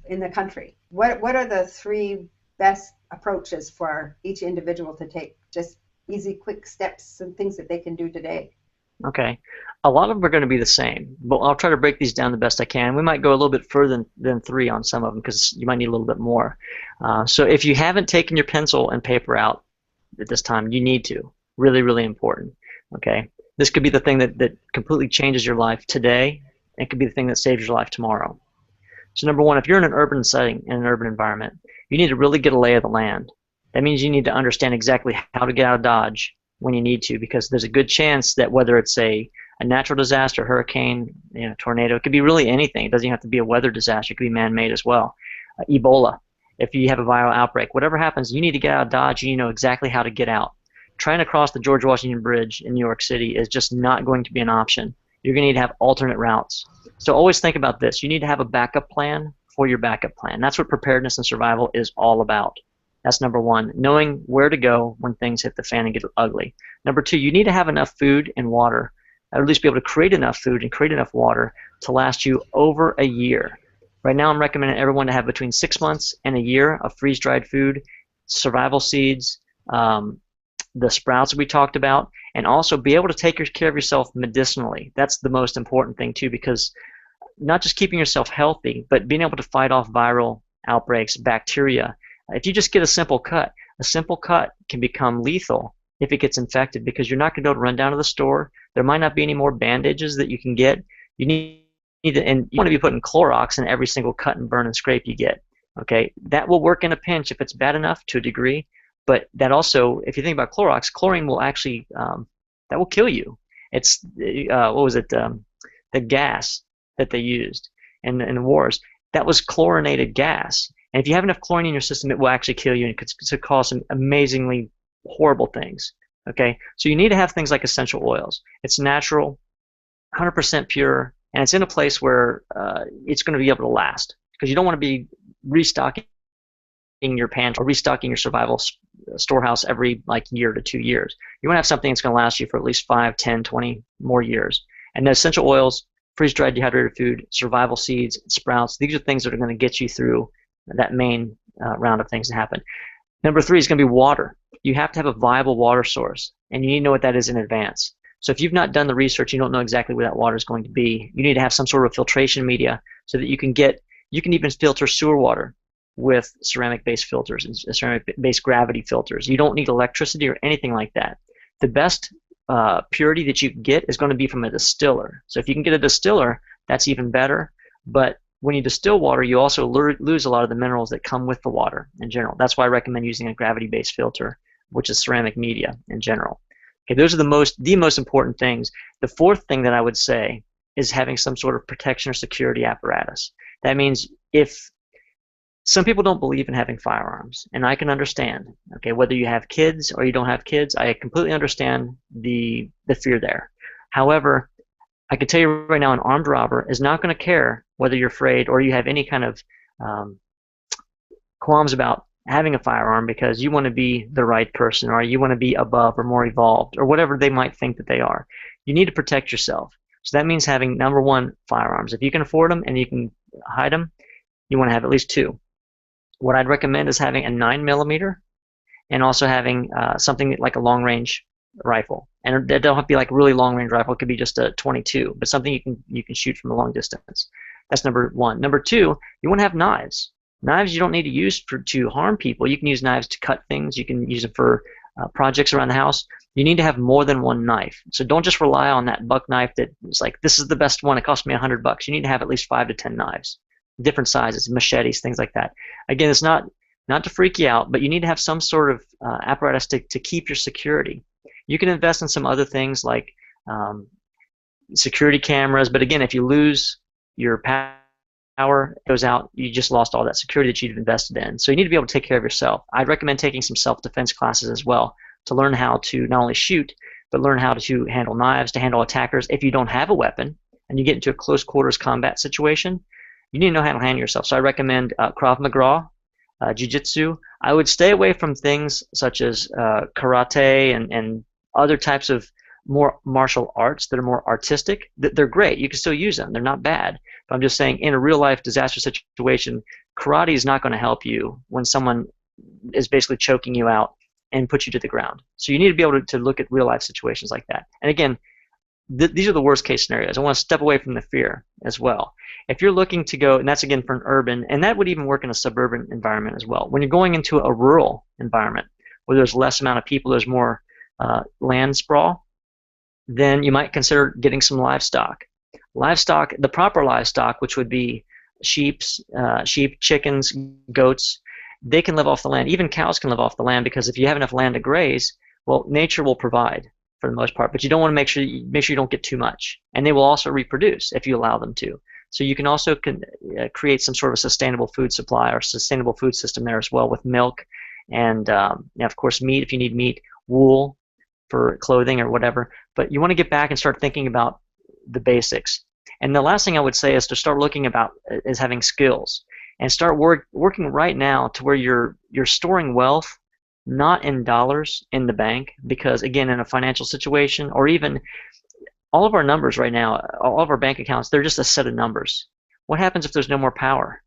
in the country. What are the 3 best approaches for each individual to take? Just easy, quick steps and things that they can do today. Okay. A lot of them are going to be the same, but I'll try to break these down the best I can. We might go a little bit further than 3 on some of them, because you might need a little bit more. So if you haven't taken your pencil and paper out at this time, you need to. Really, really important. Okay. This could be the thing that completely changes your life today. It could be the thing that saves your life tomorrow. So number 1, if you're in an urban setting, in an urban environment, you need to really get a lay of the land. That means you need to understand exactly how to get out of Dodge, when you need to, because there's a good chance that whether it's a natural disaster, hurricane, tornado, it could be really anything. It doesn't even have to be a weather disaster. It could be man-made as well. Ebola, if you have a viral outbreak, whatever happens, you need to get out of Dodge. You know exactly how to get out. Trying to cross the George Washington Bridge in New York City is just not going to be an option. You're going to need to have alternate routes. So always think about this. You need to have a backup plan for your backup plan. That's what preparedness and survival is all about. That's number one, knowing where to go when things hit the fan and get ugly. Number two, you need to have enough food and water, or at least be able to create enough food and create enough water to last you over a year. Right now I'm recommending everyone to have between 6 months and a year of freeze-dried food, survival seeds, the sprouts we talked about, and also be able to take care of yourself medicinally. That's the most important thing too, because not just keeping yourself healthy, but being able to fight off viral outbreaks, bacteria. If you just get a simple cut can become lethal if it gets infected, because you're not going to be able to run down to the store. There might not be any more bandages that you can get. You need to, and you want to be putting Clorox in every single cut and burn and scrape you get. Okay, that will work in a pinch if it's bad enough to a degree, but that also, if you think about Clorox, chlorine will actually that will kill you. It's what was it? The gas that they used in the wars, that was chlorinated gas. And if you have enough chlorine in your system, it will actually kill you and it could cause some amazingly horrible things. Okay, so you need to have things like essential oils. It's natural, 100% pure, and it's in a place where it's going to be able to last, because you don't want to be restocking your pantry or restocking your survival storehouse every year to 2 years. You want to have something that's going to last you for at least 5, 10, 20 more years. And the essential oils, freeze-dried dehydrated food, survival seeds, sprouts, these are things that are going to get you through that main round of things to happen. Number three is going to be water. You have to have a viable water source, and you need to know what that is in advance. So if you've not done the research, you don't know exactly where that water is going to be, you need to have some sort of filtration media so that you can even filter sewer water with ceramic-based filters and ceramic-based gravity filters. You don't need electricity or anything like that. The best purity that you can get is going to be from a distiller. So if you can get a distiller, that's even better. But when you distill water, you also lose a lot of the minerals that come with the water in general. That's why I recommend using a gravity-based filter, which is ceramic media in general. Okay, those are the most important things. The fourth thing that I would say is having some sort of protection or security apparatus. That means if some people don't believe in having firearms, and I can understand, okay, whether you have kids or you don't have kids, I completely understand the fear there. However, I can tell you right now, an armed robber is not going to care whether you're afraid or you have any kind of qualms about having a firearm, because you want to be the right person, or you want to be above or more evolved, or whatever they might think that they are. You need to protect yourself. So that means having, number one, firearms. If you can afford them and you can hide them, you want to have at least two. What I'd recommend is having a 9mm and also having something like a long-range rifle. And it don't have to be like a really long-range rifle. It could be just a .22, but something you can shoot from a long distance. That's number one. Number two, you want to have knives. Knives you don't need to use to harm people. You can use knives to cut things. You can use them for projects around the house. You need to have more than one knife. So don't just rely on that buck knife that is like, this is the best one, it cost me $100. You need to have at least 5 to 10 knives, different sizes, machetes, things like that. Again, it's not to freak you out, but you need to have some sort of apparatus to keep your security. You can invest in some other things like security cameras, but again, if you lose your power goes out, you just lost all that security that you've invested in. So you need to be able to take care of yourself. I'd recommend taking some self-defense classes as well to learn how to not only shoot, but learn how to handle knives, to handle attackers. If you don't have a weapon and you get into a close quarters combat situation, you need to know how to handle yourself. So I recommend Krav Maga, Jiu-Jitsu. I would stay away from things such as karate and other types of more martial arts that are more artistic. They're great. You can still use them. They're not bad. But I'm just saying, in a real-life disaster situation, karate is not going to help you when someone is basically choking you out and put you to the ground. So you need to be able to look at real-life situations like that. And again, these are the worst-case scenarios. I want to step away from the fear as well. If you're looking to go, and that's again for an urban, and that would even work in a suburban environment as well. When you're going into a rural environment where there's less amount of people, there's more land sprawl, then you might consider getting some livestock. Livestock, the proper livestock, which would be sheep, chickens, goats, they can live off the land. Even cows can live off the land, because if you have enough land to graze, Well, nature will provide for the most part, but you don't want to make sure you don't get too much, and they will also reproduce if you allow them to. So you can also create some sort of a sustainable food supply or sustainable food system there as well, with milk and of course meat if you need meat, wool for clothing or whatever. But you want to get back and start thinking about the basics. And the last thing I would say is to start looking about is having skills, and start working right now to where you're storing wealth not in dollars in the bank, because again, in a financial situation, or even all of our numbers right now, all of our bank accounts, they're just a set of numbers. What happens if there's no more power?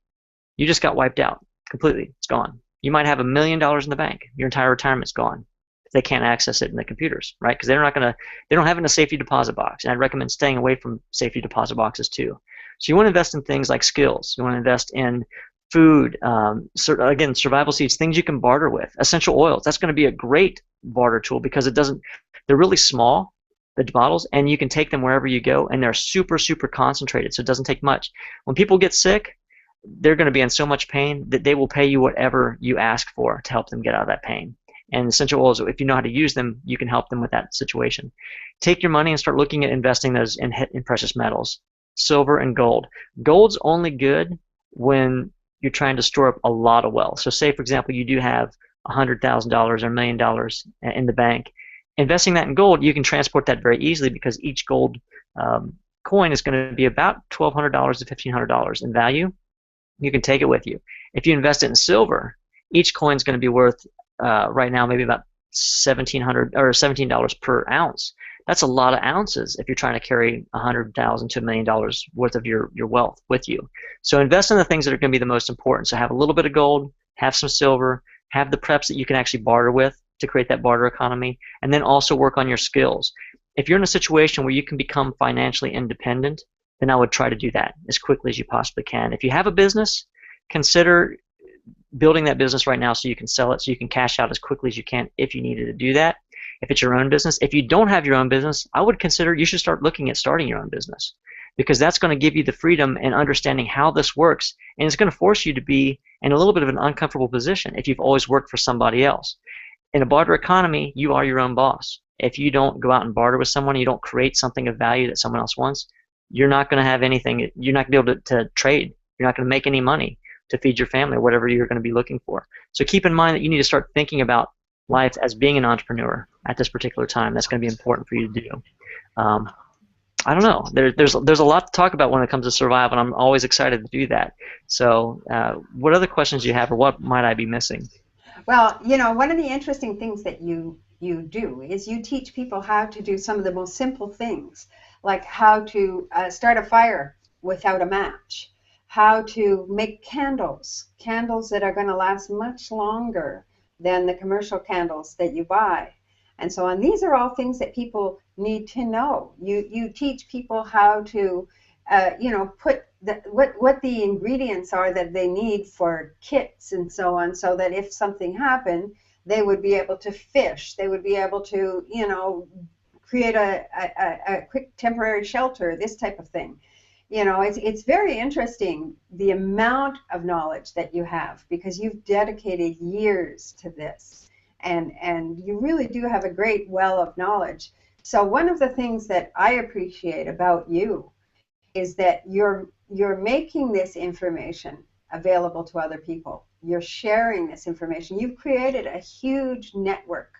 You just got wiped out completely. It's gone. You might have $1 million in the bank. Your entire retirement's gone. They can't access it in the computers, right? Because they don't have it in a safety deposit box. And I'd recommend staying away from safety deposit boxes too. So you want to invest in things like skills. You want to invest in food, again, survival seeds, things you can barter with. Essential oils, that's going to be a great barter tool because they're really small, the bottles, and you can take them wherever you go, and they're super, super concentrated, so it doesn't take much. When people get sick, they're going to be in so much pain that they will pay you whatever you ask for to help them get out of that pain. And essential oils, if you know how to use them, you can help them with that situation. Take your money and start looking at investing those in precious metals, silver and gold. Gold's only good when you're trying to store up a lot of wealth. So say, for example, you do have $100,000 or $1 million in the bank. Investing that in gold, you can transport that very easily because each gold coin is going to be about $1,200 to $1,500 in value. You can take it with you. If you invest it in silver, each coin is going to be worth right now maybe about $1,700 or $17 per ounce. That's a lot of ounces if you're trying to carry $100,000 to $1 million worth of your wealth with you. So invest in the things that are going to be the most important. So have a little bit of gold, have some silver, have the preps that you can actually barter with to create that barter economy, and then also work on your skills. If you're in a situation where you can become financially independent, then I would try to do that as quickly as you possibly can. If you have a business, consider building that business right now so you can sell it, so you can cash out as quickly as you can if you needed to do that. If it's your own business, if you don't have your own business, I would consider you should start looking at starting your own business, because that's going to give you the freedom and understanding how this works, and it's going to force you to be in a little bit of an uncomfortable position if you've always worked for somebody else. In a barter economy, you are your own boss. If you don't go out and barter with someone, you don't create something of value that someone else wants, you're not going to have anything. You're not going to be able to trade. You're not going to make any money to feed your family or whatever you're going to be looking for. So keep in mind that you need to start thinking about life as being an entrepreneur at this particular time. That's going to be important for you to do. I don't know. There's a lot to talk about when it comes to survival, and I'm always excited to do that. So what other questions do you have, or what might I be missing? Well, one of the interesting things that you do is you teach people how to do some of the most simple things, like how to start a fire without a match, how to make candles that are going to last much longer than the commercial candles that you buy, and so on. These are all things that people need to know. You teach people how to put what the ingredients are that they need for kits and so on, so that if something happened, they would be able to fish. They would be able to, create a quick temporary shelter, this type of thing. It's very interesting, the amount of knowledge that you have, because you've dedicated years to this, and you really do have a great well of knowledge. So one of the things that I appreciate about you is that you're making this information available to other people. You're sharing this information. You've created a huge network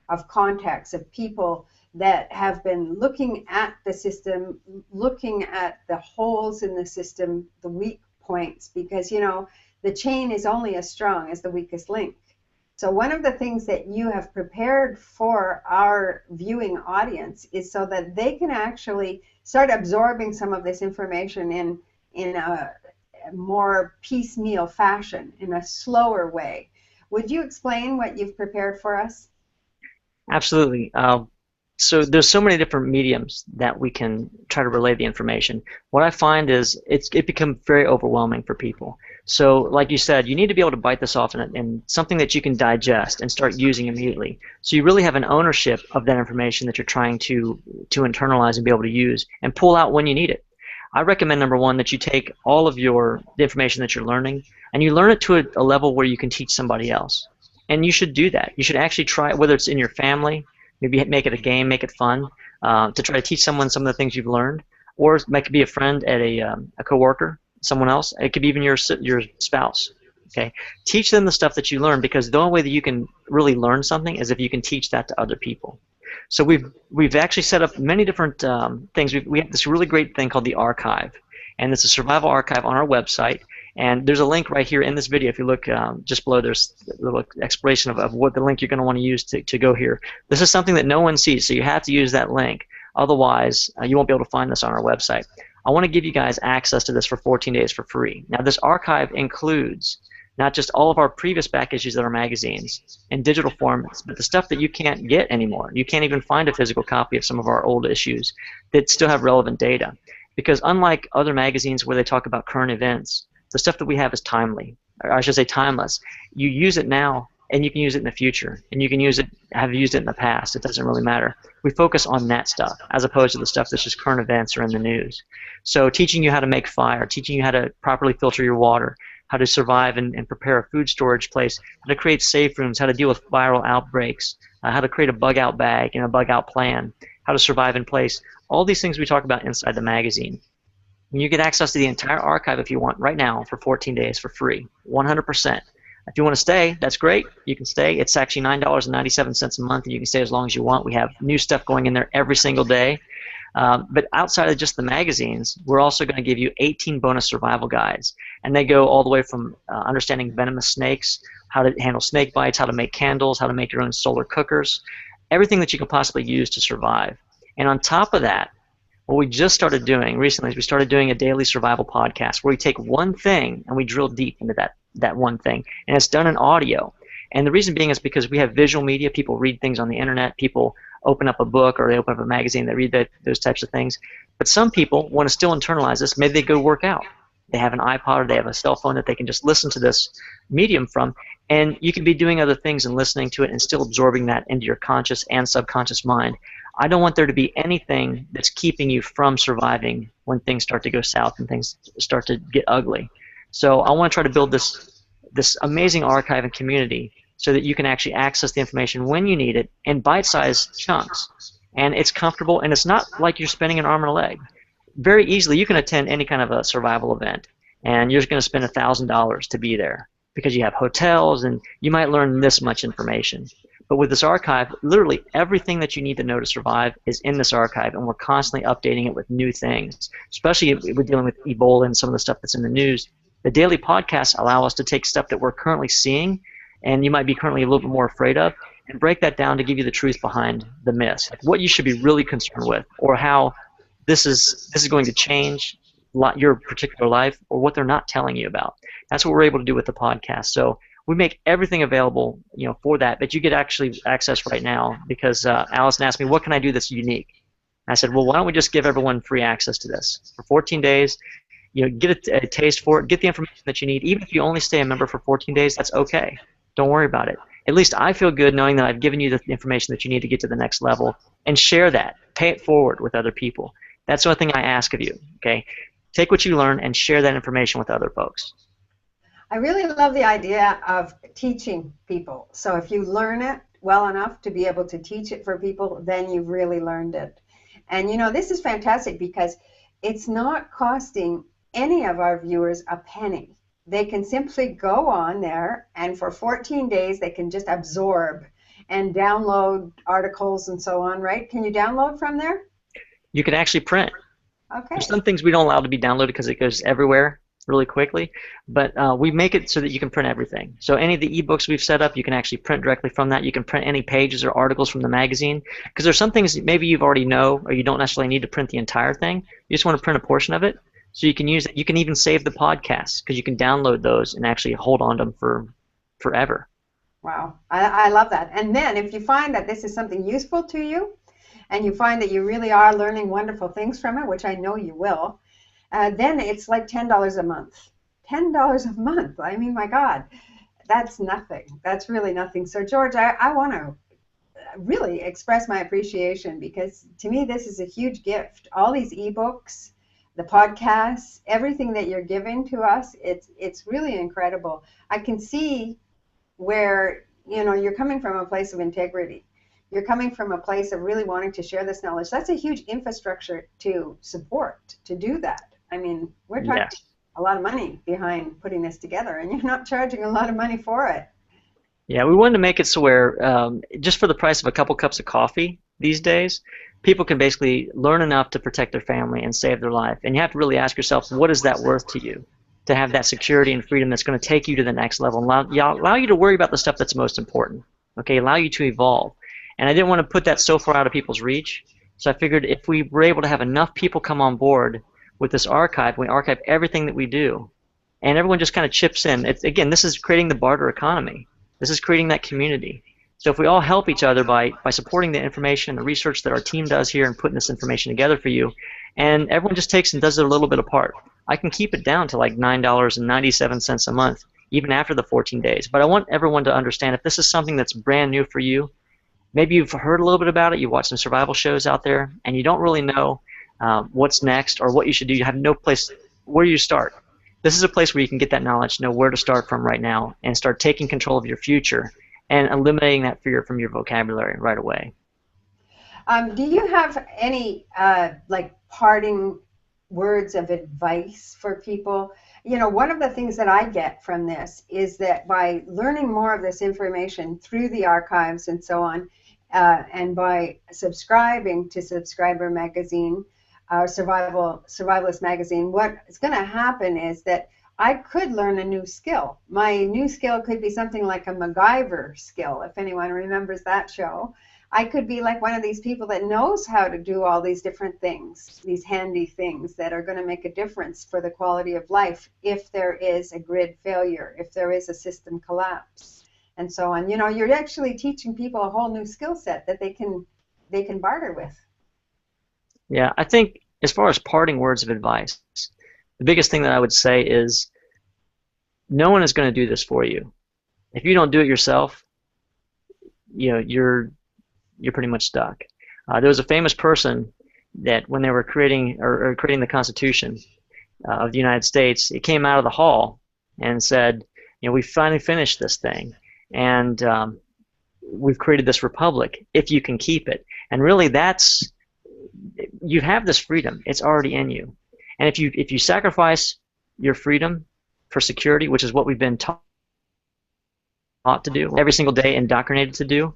of contacts of people that have been looking at the system, looking at the holes in the system, the weak points, because the chain is only as strong as the weakest link. So one of the things that you have prepared for our viewing audience is so that they can actually start absorbing some of this information in a more piecemeal fashion, in a slower way. Would you explain what you've prepared for us? Absolutely. So there's so many different mediums that we can try to relay the information. What I find is it becomes very overwhelming for people. So like you said, you need to be able to bite this off in something that you can digest and start using immediately. So you really have an ownership of that information that you're trying to internalize and be able to use and pull out when you need it. I recommend, number one, that you take all of the information that you're learning and you learn it to a level where you can teach somebody else. And you should do that. You should actually try it, whether it's in your family, maybe make it a game, make it fun, to try to teach someone some of the things you've learned, or it might be a friend at a coworker, someone else. It could be even your spouse. Okay, teach them the stuff that you learn, because the only way that you can really learn something is if you can teach that to other people. So we've actually set up many different things. We have this really great thing called the archive, and it's a survival archive on our website. And there's a link right here in this video. If you look just below, there's a little explanation of what the link you're going to want to use to go here. This is something that no one sees, so you have to use that link. Otherwise, you won't be able to find this on our website. I want to give you guys access to this for 14 days for free. Now, this archive includes not just all of our previous back issues of our magazines in digital form, but the stuff that you can't get anymore. You can't even find a physical copy of some of our old issues that still have relevant data. Because unlike other magazines where they talk about current events, the stuff that we have is timely, or I should say timeless. You use it now, and you can use it in the future, and you can have used it in the past. It doesn't really matter. We focus on that stuff as opposed to the stuff that's just current events or in the news. So teaching you how to make fire, teaching you how to properly filter your water, how to survive and prepare a food storage place, how to create safe rooms, how to deal with viral outbreaks, how to create a bug-out bag and a bug-out plan, how to survive in place. All these things we talk about inside the magazine. You get access to the entire archive if you want right now for 14 days for free, 100%. If you want to stay, that's great. You can stay. It's actually $9.97 a month, and you can stay as long as you want. We have new stuff going in there every single day. But outside of just the magazines, we're also going to give you 18 bonus survival guides. And they go all the way from understanding venomous snakes, how to handle snake bites, how to make candles, how to make your own solar cookers, everything that you can possibly use to survive. And on top of that, what we just started doing recently is we started doing a daily survival podcast where we take one thing and we drill deep into that one thing. And it's done in audio. And the reason being is because we have visual media. People read things on the internet. People open up a book or they open up a magazine. They read those types of things. But some people want to still internalize this. Maybe they go work out. They have an iPod or they have a cell phone that they can just listen to this medium from. And you can be doing other things and listening to it and still absorbing that into your conscious and subconscious mind. I don't want there to be anything that's keeping you from surviving when things start to go south and things start to get ugly. So I want to try to build this amazing archive and community so that you can actually access the information when you need it in bite-sized chunks. And it's comfortable, and it's not like you're spending an arm and a leg. Very easily, you can attend any kind of a survival event, and you're going to spend $1,000 to be there because you have hotels, and you might learn this much information. But with this archive, literally everything that you need to know to survive is in this archive, and we're constantly updating it with new things, especially if we're dealing with Ebola and some of the stuff that's in the news. The daily podcasts allow us to take stuff that we're currently seeing and you might be currently a little bit more afraid of, and break that down to give you the truth behind the myths, like what you should be really concerned with, or how this is going to change your particular life, or what they're not telling you about. That's what we're able to do with the podcast. So we make everything available, for that. But you get actually access right now because Allison asked me, what can I do that's unique? And I said, well, why don't we just give everyone free access to this for 14 days? Get a taste for it, get the information that you need. Even if you only stay a member for 14 days, that's okay. Don't worry about it. At least I feel good knowing that I've given you the information that you need to get to the next level, and share that. Pay it forward with other people. That's the only thing I ask of you, okay? Take what you learn and share that information with other folks. I really love the idea of teaching people. So if you learn it well enough to be able to teach it for people, then you've really learned it. And this is fantastic because it's not costing any of our viewers a penny. They can simply go on there, and for 14 days they can just absorb and download articles and so on, right? Can you download from there? You can actually print. Okay. There's some things we don't allow to be downloaded because it goes everywhere really quickly, but we make it so that you can print everything. So any of the ebooks we've set up, you can actually print directly from that. You can print any pages or articles from the magazine, because there's some things that maybe you've already know, or you don't necessarily need to print the entire thing. You just want to print a portion of it. So you can use it. You can even save the podcasts because you can download those and actually hold on to them for forever. Wow, I love that. And then if you find that this is something useful to you, and you find that you really are learning wonderful things from it, which I know you will, then it's like $10 a month. $10 a month. I mean, my God, that's nothing. That's really nothing. So George, I want to really express my appreciation, because to me this is a huge gift. All these ebooks, the podcasts, everything that you're giving to us, it's really incredible. I can see where you're coming from a place of integrity, you're coming from a place of really wanting to share this knowledge. That's a huge infrastructure to support, to do that. I mean, we're talking Yes. a lot of money behind putting this together, and you're not charging a lot of money for it. Yeah, we wanted to make it so where just for the price of a couple cups of coffee these days, people can basically learn enough to protect their family and save their life. And you have to really ask yourself, what is that worth to you? To have that security and freedom that's going to take you to the next level, and allow you to worry about the stuff that's most important. Okay, allow you to evolve. And I didn't want to put that so far out of people's reach. So I figured if we were able to have enough people come on board with this archive, we archive everything that we do, and everyone just kind of chips in. Again, this is creating the barter economy. This is creating that community. So if we all help each other by supporting the information, the research that our team does here and putting this information together for you, and everyone just takes and does it a little bit apart. I can keep it down to like $9.97 a month, even after the 14 days. But I want everyone to understand if this is something that's brand new for you, maybe you've heard a little bit about it, you watch some survival shows out there, and you don't really know what's next or what you should do. You have no place where you start. This is a place where you can get that knowledge, know where to start from right now, and start taking control of your future and eliminating that fear from your vocabulary right away. Do you have any like parting words of advice for people? You know, one of the things that I get from this is that by learning more of this information through the archives and so on, and by subscribing to Subscriber Magazine, Survivalist Magazine, what is going to happen is that I could learn a new skill. My new skill could be something like a MacGyver skill, if anyone remembers that show. I could be like one of these people that knows how to do all these different things, these handy things that are going to make a difference for the quality of life if there is a grid failure, if there is a system collapse, and so on. You know, you're actually teaching people a whole new skill set that they can barter with. Yeah, I think as far as parting words of advice, the biggest thing that I would say is no one is going to do this for you. If you don't do it yourself, you know, you're pretty much stuck. There was a famous person that when they were creating or creating the Constitution of the United States, it came out of the hall and said, you know, we finally finished this thing, and we've created this republic if you can keep it. And really, you have this freedom. It's already in you. And if you sacrifice your freedom for security, which is what we've been taught to do every single day, indoctrinated to do,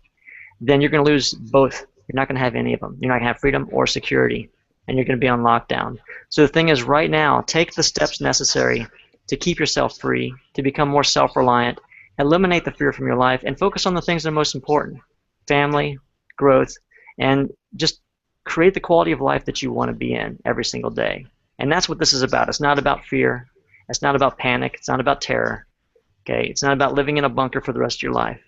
then you're going to lose both. You're not going to have any of them. You're not going to have freedom or security, and you're going to be on lockdown. So the thing is, right now, take the steps necessary to keep yourself free, to become more self-reliant, eliminate the fear from your life, and focus on the things that are most important: family, growth, and just create the quality of life that you want to be in every single day. And that's what this is about. It's not about fear. It's not about panic. It's not about terror. Okay? It's not about living in a bunker for the rest of your life.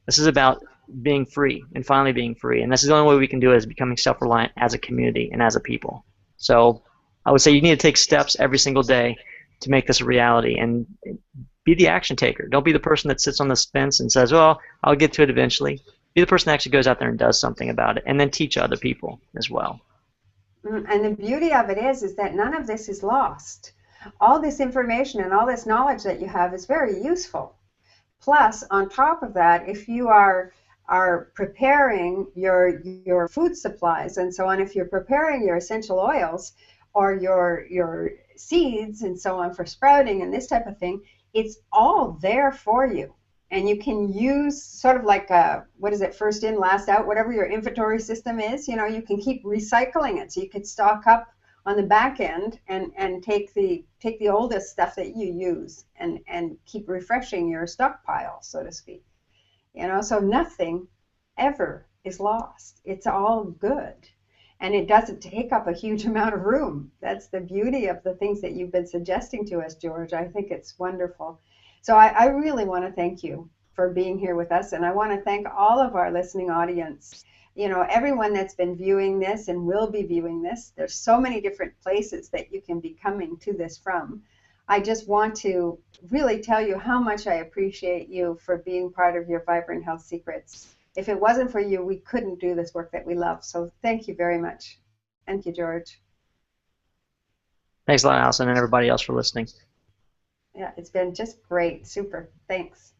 This is about being free and finally being free. And this is the only way we can do it, is becoming self-reliant as a community and as a people. So I would say you need to take steps every single day to make this a reality, and be the action taker. Don't be the person that sits on the fence and says, well, I'll get to it eventually. Be the person that actually goes out there and does something about it, and then teach other people as well. And the beauty of it is that none of this is lost. All this information and all this knowledge that you have is very useful. Plus, on top of that, if you are preparing your food supplies and so on, if you're preparing your essential oils or your seeds and so on for sprouting and this type of thing, it's all there for you. And you can use sort of like a, what is it, first in, last out, whatever your inventory system is, you know, you can keep recycling it. So you could stock up on the back end and take the oldest stuff that you use and keep refreshing your stockpile, so to speak. You know, so nothing ever is lost. It's all good. And it doesn't take up a huge amount of room. That's the beauty of the things that you've been suggesting to us, George. I think it's wonderful. So I really want to thank you for being here with us, and I want to thank all of our listening audience. You know, everyone that's been viewing this and will be viewing this. There's so many different places that you can be coming to this from. I just want to really tell you how much I appreciate you for being part of your Vibrant Health Secrets. If it wasn't for you, we couldn't do this work that we love. So thank you very much. Thank you, George. Thanks a lot, Allison, and everybody else for listening. Yeah, it's been just great. Super. Thanks.